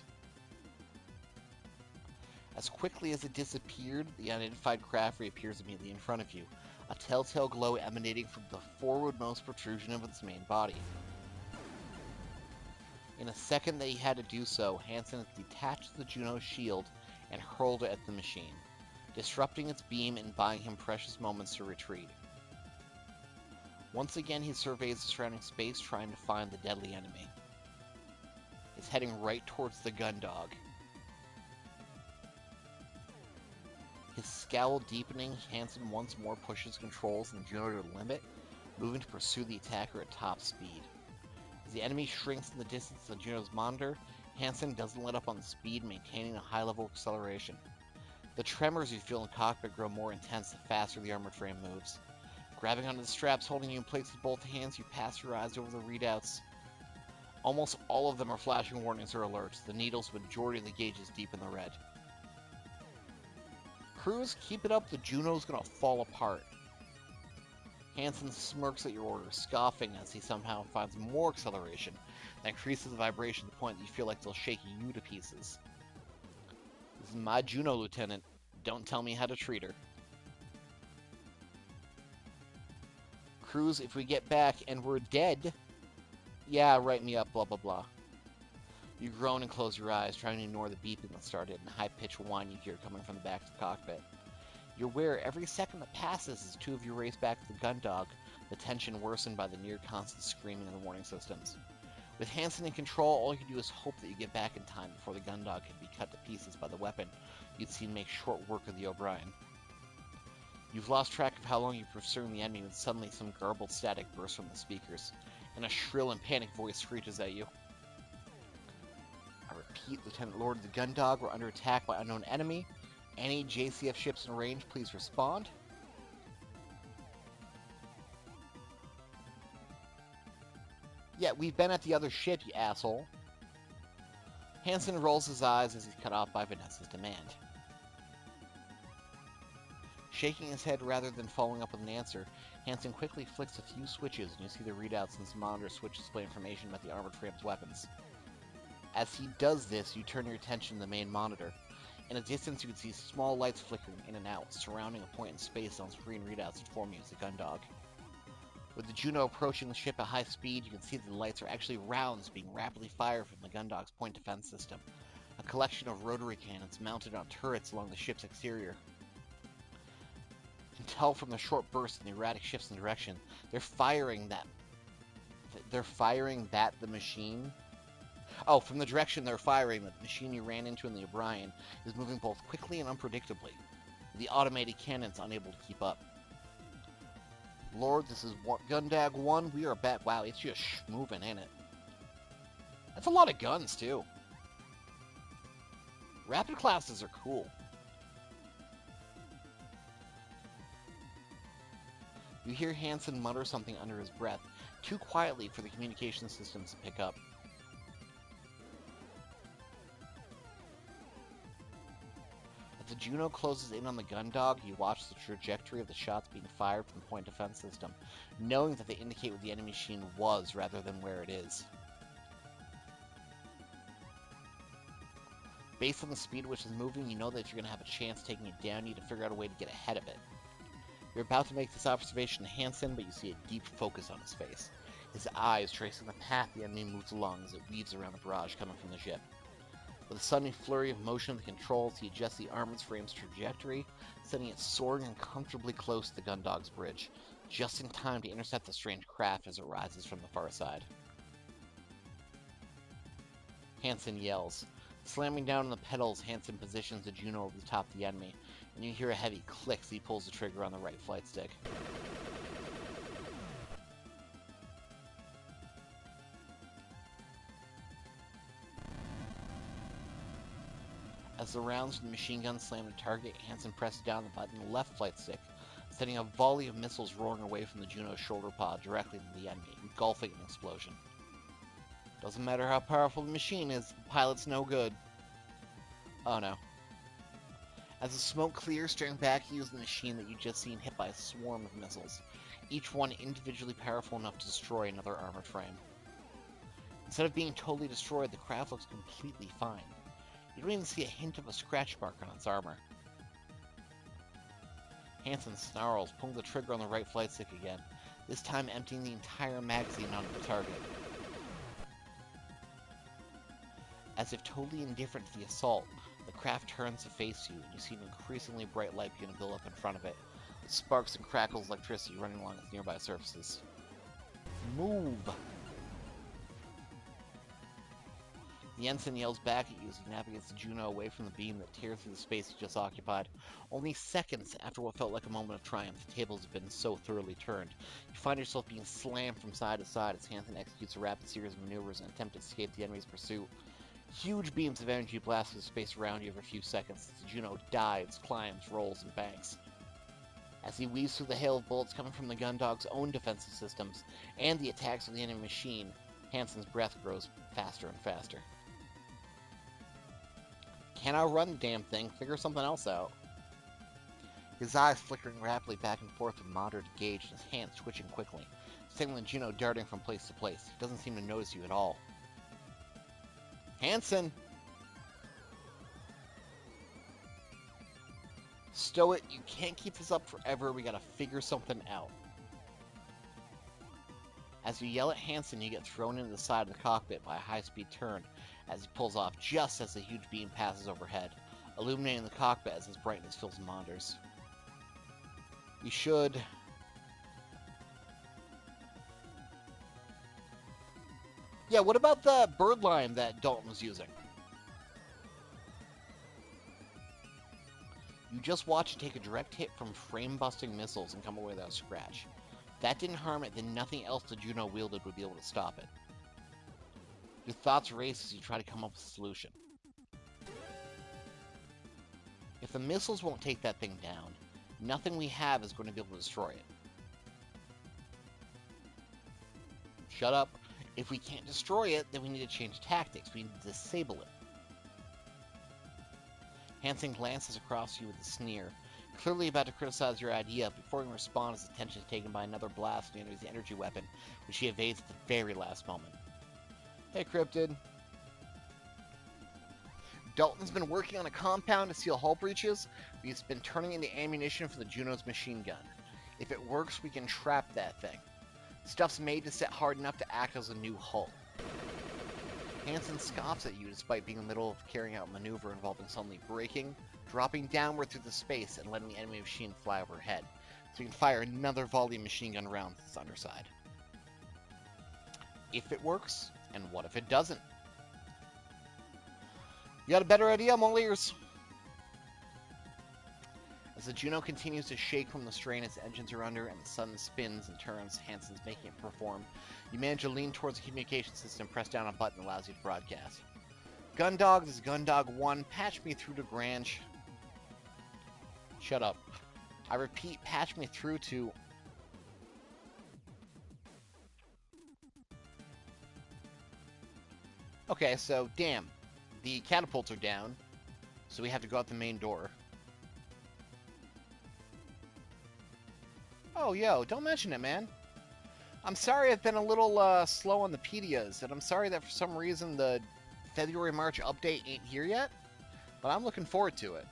As quickly as it disappeared, the unidentified craft reappears immediately in front of you, a telltale glow emanating from the forwardmost protrusion of its main body. In a second that he had to do so, Hansen detached the Juno's shield and hurled it at the machine, disrupting its beam and buying him precious moments to retreat. Once again, he surveys the surrounding space, trying to find the deadly enemy. He's heading right towards the Gundog. His scowl deepening, Hansen once more pushes controls and the Juno to the limit, moving to pursue the attacker at top speed. As the enemy shrinks in the distance of the Juno's monitor, Hansen doesn't let up on the speed, maintaining a high level of acceleration. The tremors you feel in the cockpit grow more intense the faster the armored frame moves. Grabbing onto the straps holding you in place with both hands, you pass your eyes over the readouts. Almost all of them are flashing warnings or alerts, the needle's majority of the gauges deep in the red. Cruz, keep it up, the Juno's gonna fall apart. Hansen smirks at your order, scoffing as he somehow finds more acceleration that increases the vibration to the point that you feel like they'll shake you to pieces. This is my Juno, Lieutenant. Don't tell me how to treat her. Cruz, if we get back and we're dead... Yeah, write me up, blah blah blah. You groan and close your eyes, trying to ignore the beeping that started and the high-pitched whine you hear coming from the back of the cockpit. You're aware every second that passes as two of you race back to the Gundog, the tension worsened by the near-constant screaming of the warning systems. With Hansen in control, all you can do is hope that you get back in time before the Gundog can be cut to pieces by the weapon you'd seen make short work of the O'Brien. You've lost track of how long you've pursuing the enemy when suddenly some garbled static bursts from the speakers, and a shrill and panicked voice screeches at you. I repeat, Lieutenant Lord of the Gundog, we're under attack by unknown enemy. Any JCF ships in range, please respond. Yeah, we've been at the other ship, you asshole. Hansen rolls his eyes as he's cut off by Vanessa's demand. Shaking his head rather than following up with an answer, Hansen quickly flicks a few switches and you see the readouts in his monitor switch display information about the armored frame's weapons. As he does this, you turn your attention to the main monitor. In a distance, you can see small lights flickering in and out, surrounding a point in space on screen readouts inform you as the Gundog. With the Juno approaching the ship at high speed, you can see that the lights are actually rounds being rapidly fired from the Gundog's point defense system, a collection of rotary cannons mounted on turrets along the ship's exterior. You can tell from the short bursts and the erratic shifts in direction, they're firing the machine. Oh, from the direction they're firing, the machine you ran into in the O'Brien is moving both quickly and unpredictably, with the automated cannons unable to keep up. Lord, this is Gundog 1, we are back. Wow, it's just moving, ain't it? That's a lot of guns, too. Rapid classes are cool. You hear Hansen mutter something under his breath, too quietly for the communication systems to pick up. As the Juno closes in on the Gundog, you watch the trajectory of the shots being fired from the point defense system, knowing that they indicate what the enemy machine was rather than where it is. Based on the speed at which it's moving, you know that if you're going to have a chance taking it down, you need to figure out a way to get ahead of it. You're about to make this observation to Hansen, but you see a deep focus on his face, his eyes tracing the path the enemy moves along as it weaves around the barrage coming from the ship. With a sudden flurry of motion of the controls, he adjusts the armored frame's trajectory, sending it soaring uncomfortably close to the Gundog's bridge, just in time to intercept the strange craft as it rises from the far side. Hansen yells. Slamming down on the pedals, Hansen positions the Juno over the top of the enemy, and you hear a heavy click as he pulls the trigger on the right flight stick. As the rounds from the machine gun slam the target, Hansen presses down the button on the left flight stick, sending a volley of missiles roaring away from the Juno's shoulder pod directly to the enemy, engulfing an explosion. Doesn't matter how powerful the machine is, the pilot's no good. Oh no. As the smoke clears, staring back, you use the machine that you've just seen hit by a swarm of missiles, each one individually powerful enough to destroy another armored frame. Instead of being totally destroyed, the craft looks completely fine. You don't even see a hint of a scratch mark on its armor. Hansen snarls, pulling the trigger on the right flight stick again, this time emptying the entire magazine onto the target. As if totally indifferent to the assault, the craft turns to face you, and you see an increasingly bright light begin to build up in front of it, with sparks and crackles of electricity running along its nearby surfaces. Move! The ensign yells back at you as he navigates the Juno away from the beam that tears through the space he just occupied. Only seconds after what felt like a moment of triumph, the tables have been so thoroughly turned. You find yourself being slammed from side to side as Hansen executes a rapid series of maneuvers in an attempt to escape the enemy's pursuit. Huge beams of energy blast through the space around you every few seconds as the Juno dives, climbs, rolls, and banks. As he weaves through the hail of bullets coming from the Gundog's own defensive systems and the attacks of the enemy machine, Hansen's breath grows faster and faster. Can't outrun the damn thing, figure something else out. His eyes flickering rapidly back and forth with monitor to gauge and his hands twitching quickly, signaling Juno darting from place to place. He doesn't seem to notice you at all. Hansen! Stow it, you can't keep this up forever, we gotta figure something out. As you yell at Hansen, you get thrown into the side of the cockpit by a high-speed turn as he pulls off just as the huge beam passes overhead, illuminating the cockpit as its brightness fills the monitors. You should... Yeah, what about the bird line that Dalton was using? You just watch it take a direct hit from frame-busting missiles and come away without a scratch. If that didn't harm it, then nothing else the Juno wielded would be able to stop it. Your thoughts race as you try to come up with a solution. If the missiles won't take that thing down, nothing we have is going to be able to destroy it. Shut up. If we can't destroy it, then we need to change tactics. We need to disable it. Hansen glances across you with a sneer, clearly about to criticize your idea. Before he can respond, his attention is taken by another blast from his energy weapon, which he evades at the very last moment. Hey, Cryptid. Dalton's been working on a compound to seal hull breaches, but he's been turning into ammunition for the Juno's machine gun. If it works, we can trap that thing. Stuff's made to set hard enough to act as a new hull. Hansen scoffs at you despite being in the middle of carrying out a maneuver involving suddenly braking, dropping downward through the space, and letting the enemy machine fly overhead, so you can fire another volley of machine gun rounds to its underside. If it works, and what if it doesn't? You got a better idea? I'm all ears. As the Juno continues to shake from the strain its engines are under and the sun spins and turns, Hansen's making it perform, you manage to lean towards the communication system and press down a button that allows you to broadcast. Gundog, this is Gundog 1. Patch me through to Grange. Shut up. I repeat, patch me through to... Okay, so, damn. The catapults are down, so we have to go out the main door. Oh, yo, don't mention it, man. I'm sorry I've been a little slow on the pedias, and I'm sorry that for some reason the February-March update ain't here yet, but I'm looking forward to it.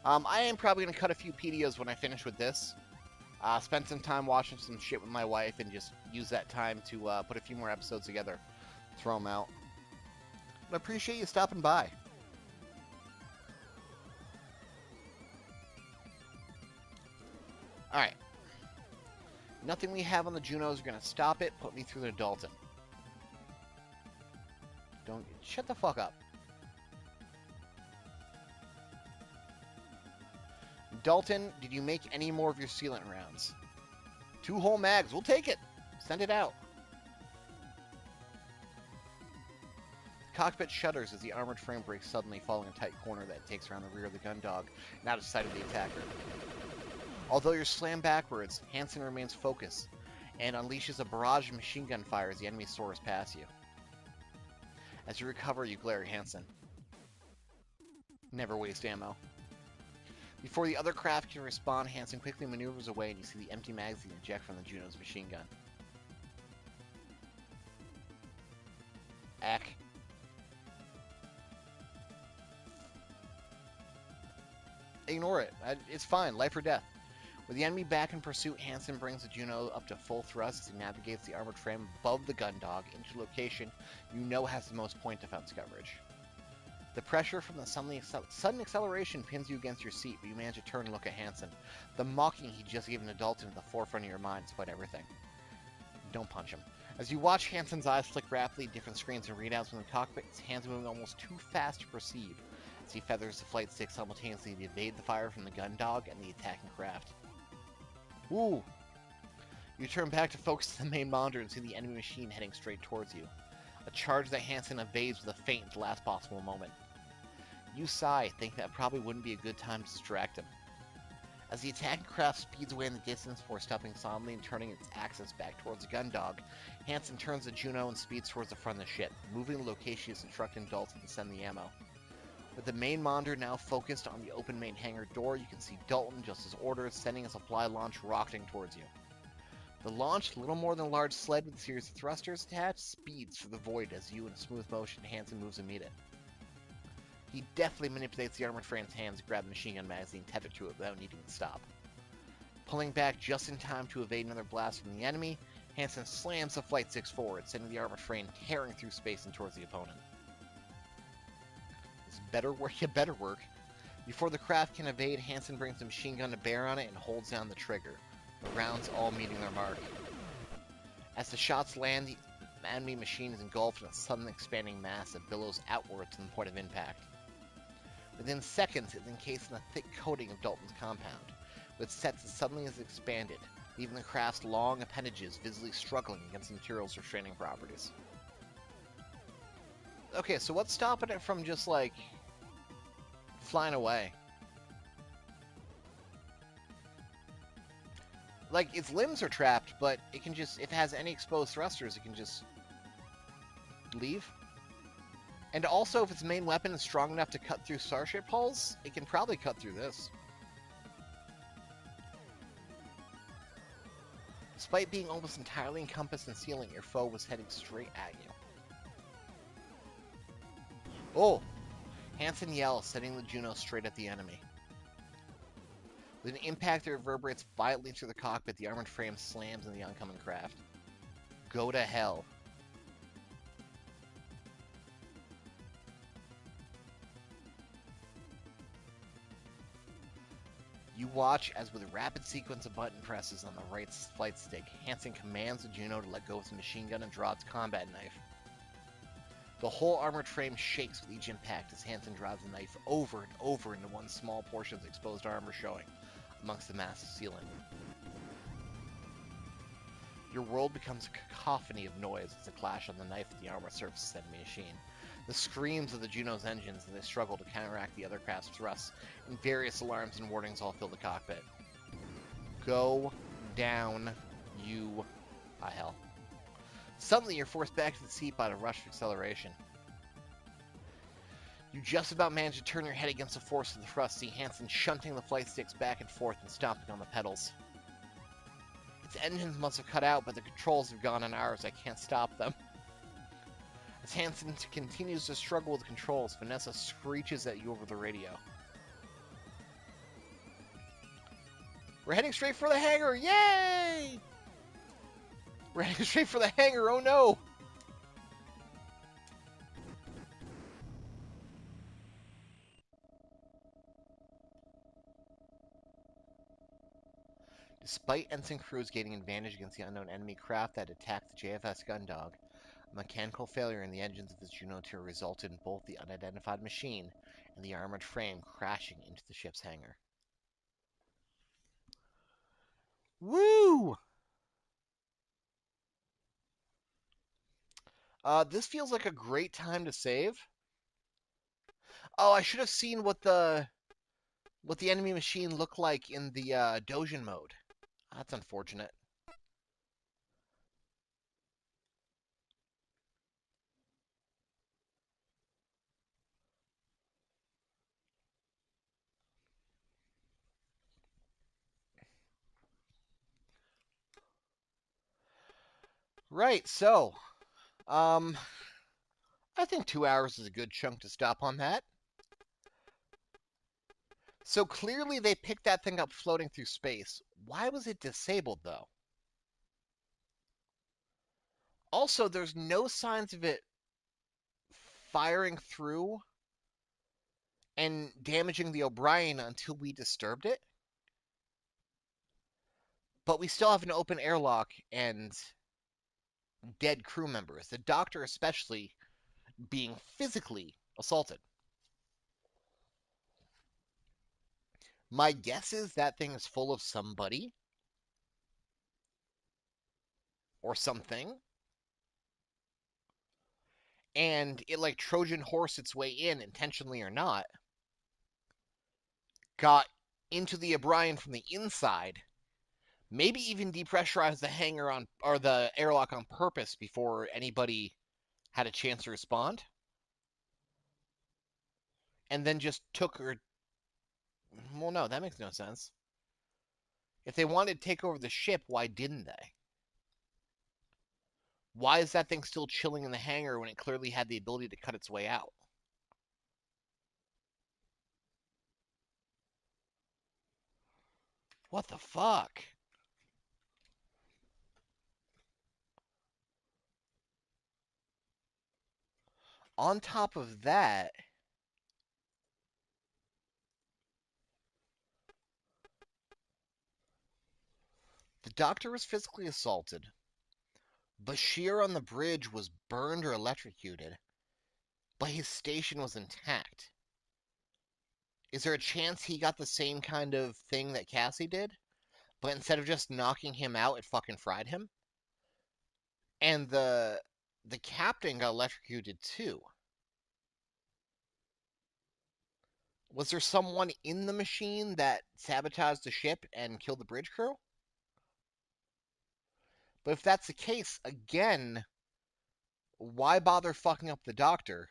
I am probably going to cut a few pedias when I finish with this. Spend some time watching some shit with my wife and just use that time to put a few more episodes together. Throw them out. But I appreciate you stopping by. Alright. Nothing we have on the Junos are going to stop it. Put me through the Dalton. Don't... Shut the fuck up. Dalton, did you make any more of your sealant rounds? 2 whole mags. We'll take it. Send it out. The cockpit shudders as the armored frame breaks suddenly, following a tight corner that takes around the rear of the Gundog and out of sight of the attacker. Although you're slammed backwards, Hansen remains focused and unleashes a barrage of machine gun fire as the enemy soars past you. As you recover, you glare at Hansen. Never waste ammo. Before the other craft can respond, Hansen quickly maneuvers away and you see the empty magazine eject from the Juno's machine gun. Ack. Ignore it. It's fine. Life or death. With the enemy back in pursuit, Hansen brings the Juno up to full thrust as he navigates the armored frame above the Gundog into a location you know has the most point defense coverage. The pressure from the sudden acceleration pins you against your seat, but you manage to turn and look at Hansen, the mocking he just given to Dalton at the forefront of your mind despite everything. Don't punch him. As you watch Hansen's eyes flick rapidly at different screens and readouts from the cockpit, his hands moving almost too fast to perceive, as he feathers the flight stick simultaneously to evade the fire from the Gundog and the attacking craft. Woo! You turn back to focus on the main monitor and see the enemy machine heading straight towards you. A charge that Hansen evades with a feint at the last possible moment. You sigh, thinking that probably wouldn't be a good time to distract him. As the attacking craft speeds away in the distance before stopping solemnly and turning its axis back towards the Gundog, Hansen turns the Juno and speeds towards the front of the ship, moving the location he's instructing Dalton to send the ammo. With the main monitor now focused on the open main hangar door, you can see Dalton, just as ordered, sending a supply launch rocketing towards you. The launch, little more than a large sled with a series of thrusters attached, speeds through the void as you, in a smooth motion, Hansen moves to meet it. He deftly manipulates the armored frame's hands to grab the machine gun magazine tethered to it without needing to stop. Pulling back just in time to evade another blast from the enemy, Hansen slams the flight sticks forward, sending the armored frame tearing through space and towards the opponent. This better work, yeah, better work. Before the craft can evade, Hansen brings the machine gun to bear on it and holds down the trigger, the rounds all meeting their mark. As the shots land, the enemy machine is engulfed in a sudden expanding mass that billows outwards from the point of impact. Within seconds, it's encased in a thick coating of Dalton's compound, which sets as suddenly as it expanded, leaving the craft's long appendages visibly struggling against the material's restraining properties. Okay, so what's stopping it from just, like, flying away? Like, its limbs are trapped, but it can just, if it has any exposed thrusters, it can just leave. And also, if its main weapon is strong enough to cut through starship hulls, it can probably cut through this. Despite being almost entirely encompassed in ceiling, your foe was heading straight at you. Oh! Hansen yells, sending the Juno straight at the enemy. With an impact that reverberates violently through the cockpit, the armored frame slams into the oncoming craft. Go to hell. You watch as, with a rapid sequence of button presses on the right flight stick, Hansen commands the Juno to let go of his machine gun and draw its combat knife. The whole armored frame shakes with each impact as Hansen drives the knife over and over into one small portion of the exposed armor showing amongst the massive ceiling. Your world becomes a cacophony of noise as the clash on the knife at the armor surface of the enemy machine. The screams of the Juno's engines as they struggle to counteract the other craft's thrusts, and various alarms and warnings all fill the cockpit. Go down, you hell. Suddenly, you're forced back to the seat by a rush of acceleration. You just about manage to turn your head against the force of the thrust, see Hansen shunting the flight sticks back and forth and stomping on the pedals. Its engines must have cut out, but the controls have gone on ours. I can't stop them. As Hansen continues to struggle with the controls, Vanessa screeches at you over the radio. We're heading straight for the hangar! Yay! We're heading straight for the hangar! Oh no! Despite ensign crews gaining advantage against the unknown enemy craft that attacked the JFS Gundog, a mechanical failure in the engines of the Juno 2 resulted in both the unidentified machine and the armored frame crashing into the ship's hangar. Woo! This feels like a great time to save. Oh, I should have seen what the enemy machine looked like in the Dojin mode. That's unfortunate. Right, so, I think 2 hours is a good chunk to stop on that. So clearly they picked that thing up floating through space. Why was it disabled, though? Also, there's no signs of it firing through and damaging the O'Brien until we disturbed it. But we still have an open airlock and dead crew members. The doctor especially being physically assaulted. My guess is that thing is full of somebody or something. And it like Trojan horse its way in, intentionally or not, got into the O'Brien from the inside, maybe even depressurized the hangar on or the airlock on purpose before anybody had a chance to respond, and then just took her. Well, no, that makes no sense. If they wanted to take over the ship, why didn't they? Why is that thing still chilling in the hangar when it clearly had the ability to cut its way out? What the fuck? On top of that, the doctor was physically assaulted. Bashir on the bridge was burned or electrocuted, but his station was intact. Is there a chance he got the same kind of thing that Cassie did? But instead of just knocking him out, it fucking fried him? And the captain got electrocuted too. Was there someone in the machine that sabotaged the ship and killed the bridge crew? But if that's the case, again, why bother fucking up the doctor?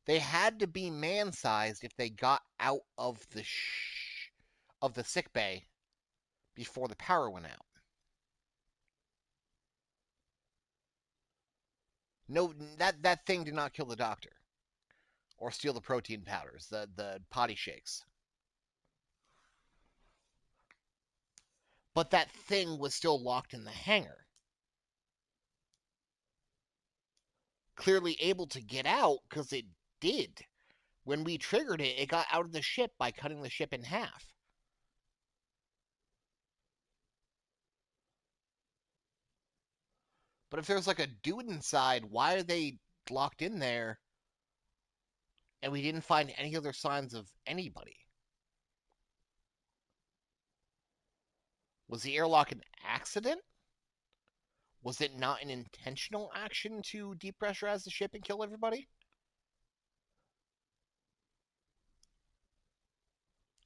They had to be man-sized if they got out of the sick bay before the power went out. No, that thing did not kill the doctor or steal the protein powders, the potty shakes. But that thing was still locked in the hangar, clearly able to get out because it did. When we triggered it, it got out of the ship by cutting the ship in half. But if there's like a dude inside, why are they locked in there and we didn't find any other signs of anybody? Was the airlock an accident? Was it not an intentional action to depressurize the ship and kill everybody?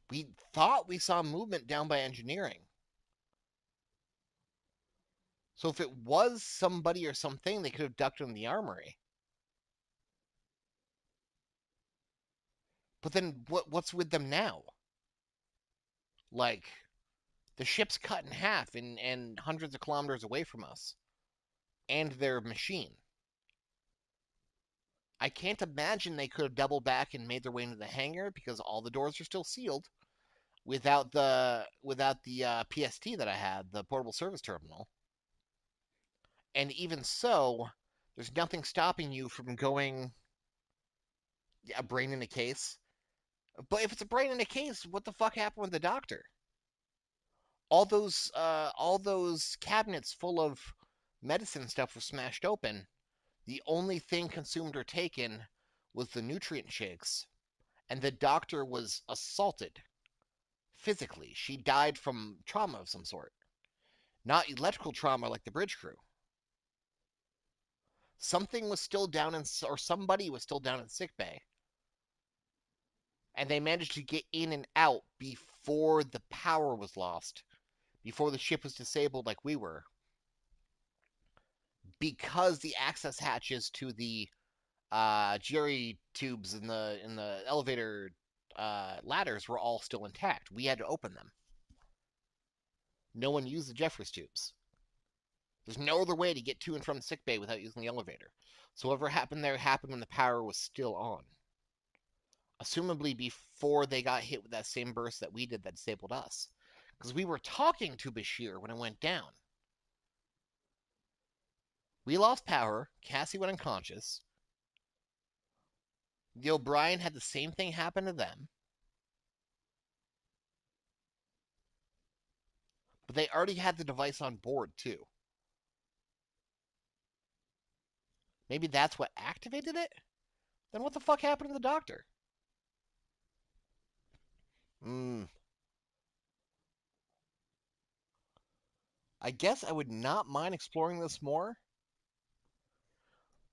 We thought we saw movement down by engineering. So if it was somebody or something, they could have ducked in the armory. But then what's with them now? Like, the ship's cut in half and hundreds of kilometers away from us. And their machine. I can't imagine they could have doubled back and made their way into the hangar because all the doors are still sealed without the PST that I had, the portable service terminal. And even so, there's nothing stopping you from going a brain in a case. But if it's a brain in a case, what the fuck happened with the doctor? All those cabinets full of medicine stuff were smashed open. The only thing consumed or taken was the nutrient shakes, and the doctor was assaulted physically. She died from trauma of some sort, not electrical trauma like the bridge crew. Something was still down in, or somebody was still down in sick bay, and they managed to get in and out before the power was lost, before the ship was disabled like we were, because the access hatches to the jerry tubes in the elevator ladders were all still intact. We had to open them. No one used the Jeffers tubes. There's no other way to get to and from the sick bay without using the elevator. So whatever happened there happened when the power was still on. Assumably before they got hit with that same burst that we did that disabled us. Because we were talking to Bashir when it went down. We lost power. Cassie went unconscious. The O'Brien had the same thing happen to them. But they already had the device on board, too. Maybe that's what activated it? Then what the fuck happened to the doctor? Hmm. I guess I would not mind exploring this more,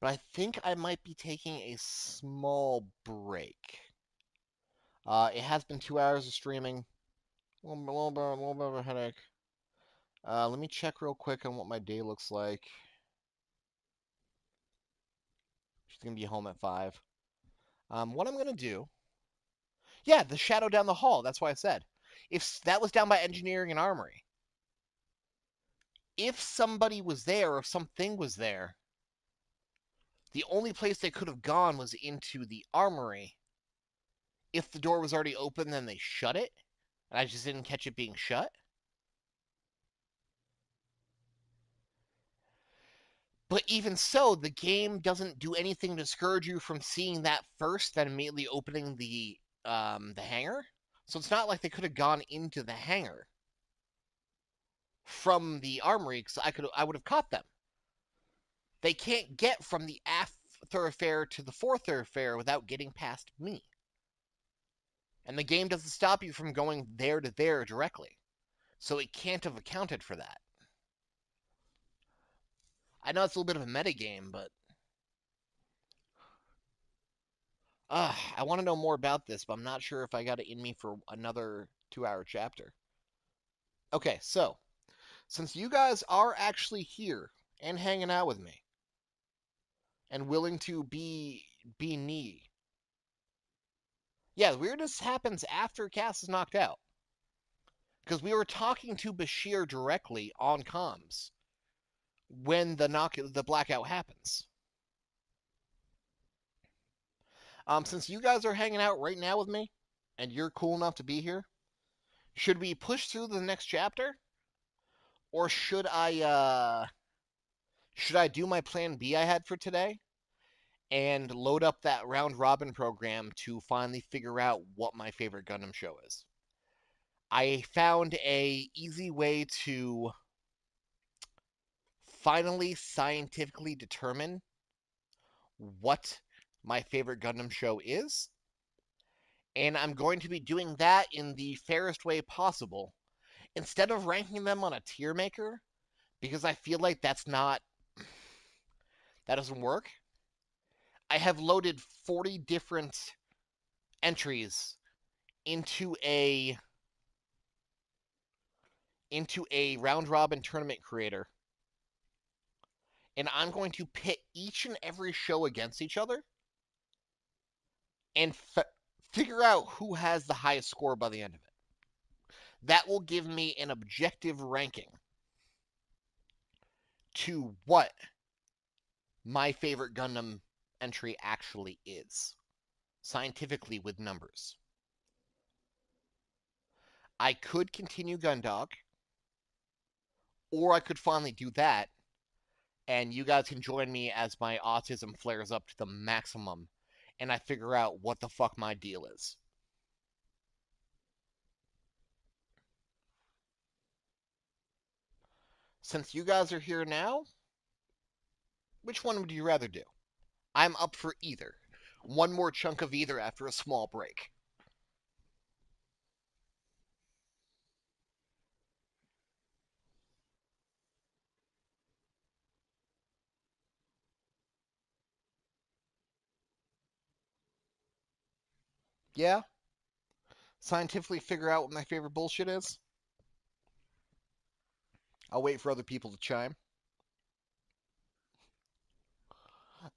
but I think I might be taking a small break. It has been 2 hours of streaming. A little bit of a headache. Let me check real quick on what my day looks like. She's gonna be home at 5. What I'm gonna do? Yeah, the shadow down the hall. That's why I said. If that was down by engineering and armory, if somebody was there or if something was there, the only place they could have gone was into the armory. If the door was already open, then they shut it, and I just didn't catch it being shut. But even so, the game doesn't do anything to discourage you from seeing that first, then immediately opening the hangar. So it's not like they could have gone into the hangar from the armory because I would have caught them. They can't get from the aft thoroughfare to the fourth thoroughfare without getting past me. And the game doesn't stop you from going there to there directly. So it can't have accounted for that. I know it's a little bit of a meta game, but I want to know more about this, but I'm not sure if I got it in me for another 2 hour chapter. Okay, so since you guys are actually here and hanging out with me and willing to be me, yeah, the weirdness happens after Cass is knocked out because we were talking to Bashir directly on comms when the blackout happens. Since you guys are hanging out right now with me and you're cool enough to be here, should we push through the next chapter, or should I do my plan B I had for today and load up that round robin program to finally figure out what my favorite Gundam show is? I found a easy way to finally scientifically determine what my favorite Gundam show is, and I'm going to be doing that in the fairest way possible instead of ranking them on a tier maker because I feel like that doesn't work. I have loaded 40 different entries into a round robin tournament creator, and I'm going to pit each and every show against each other and figure out who has the highest score by the end of it. That will give me an objective ranking to what my favorite Gundam entry actually is, scientifically with numbers. I could continue Gundog, or I could finally do that, and you guys can join me as my autism flares up to the maximum, and I figure out what the fuck my deal is. Since you guys are here now, which one would you rather do? I'm up for either. One more chunk of either after a small break. Yeah? Scientifically figure out what my favorite bullshit is? I'll wait for other people to chime.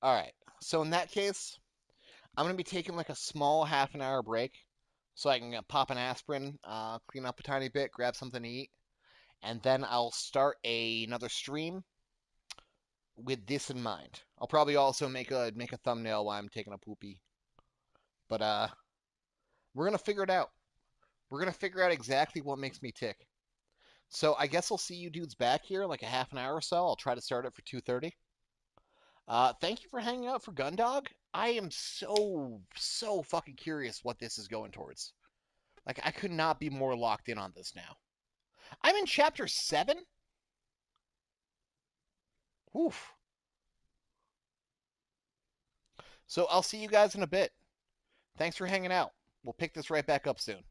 Alright, so in that case, I'm going to be taking like a small half an hour break so I can pop an aspirin, clean up a tiny bit, grab something to eat, and then I'll start another stream with this in mind. I'll probably also make a thumbnail while I'm taking a poopy. But we're gonna figure it out. We're gonna figure out exactly what makes me tick. So I guess I'll see you dudes back here in like a half an hour or so. I'll try to start it for 2:30. Thank you for hanging out for Gundog. I am so fucking curious what this is going towards. Like I could not be more locked in on this now. I'm in chapter 7. Oof. So I'll see you guys in a bit. Thanks for hanging out. We'll pick this right back up soon.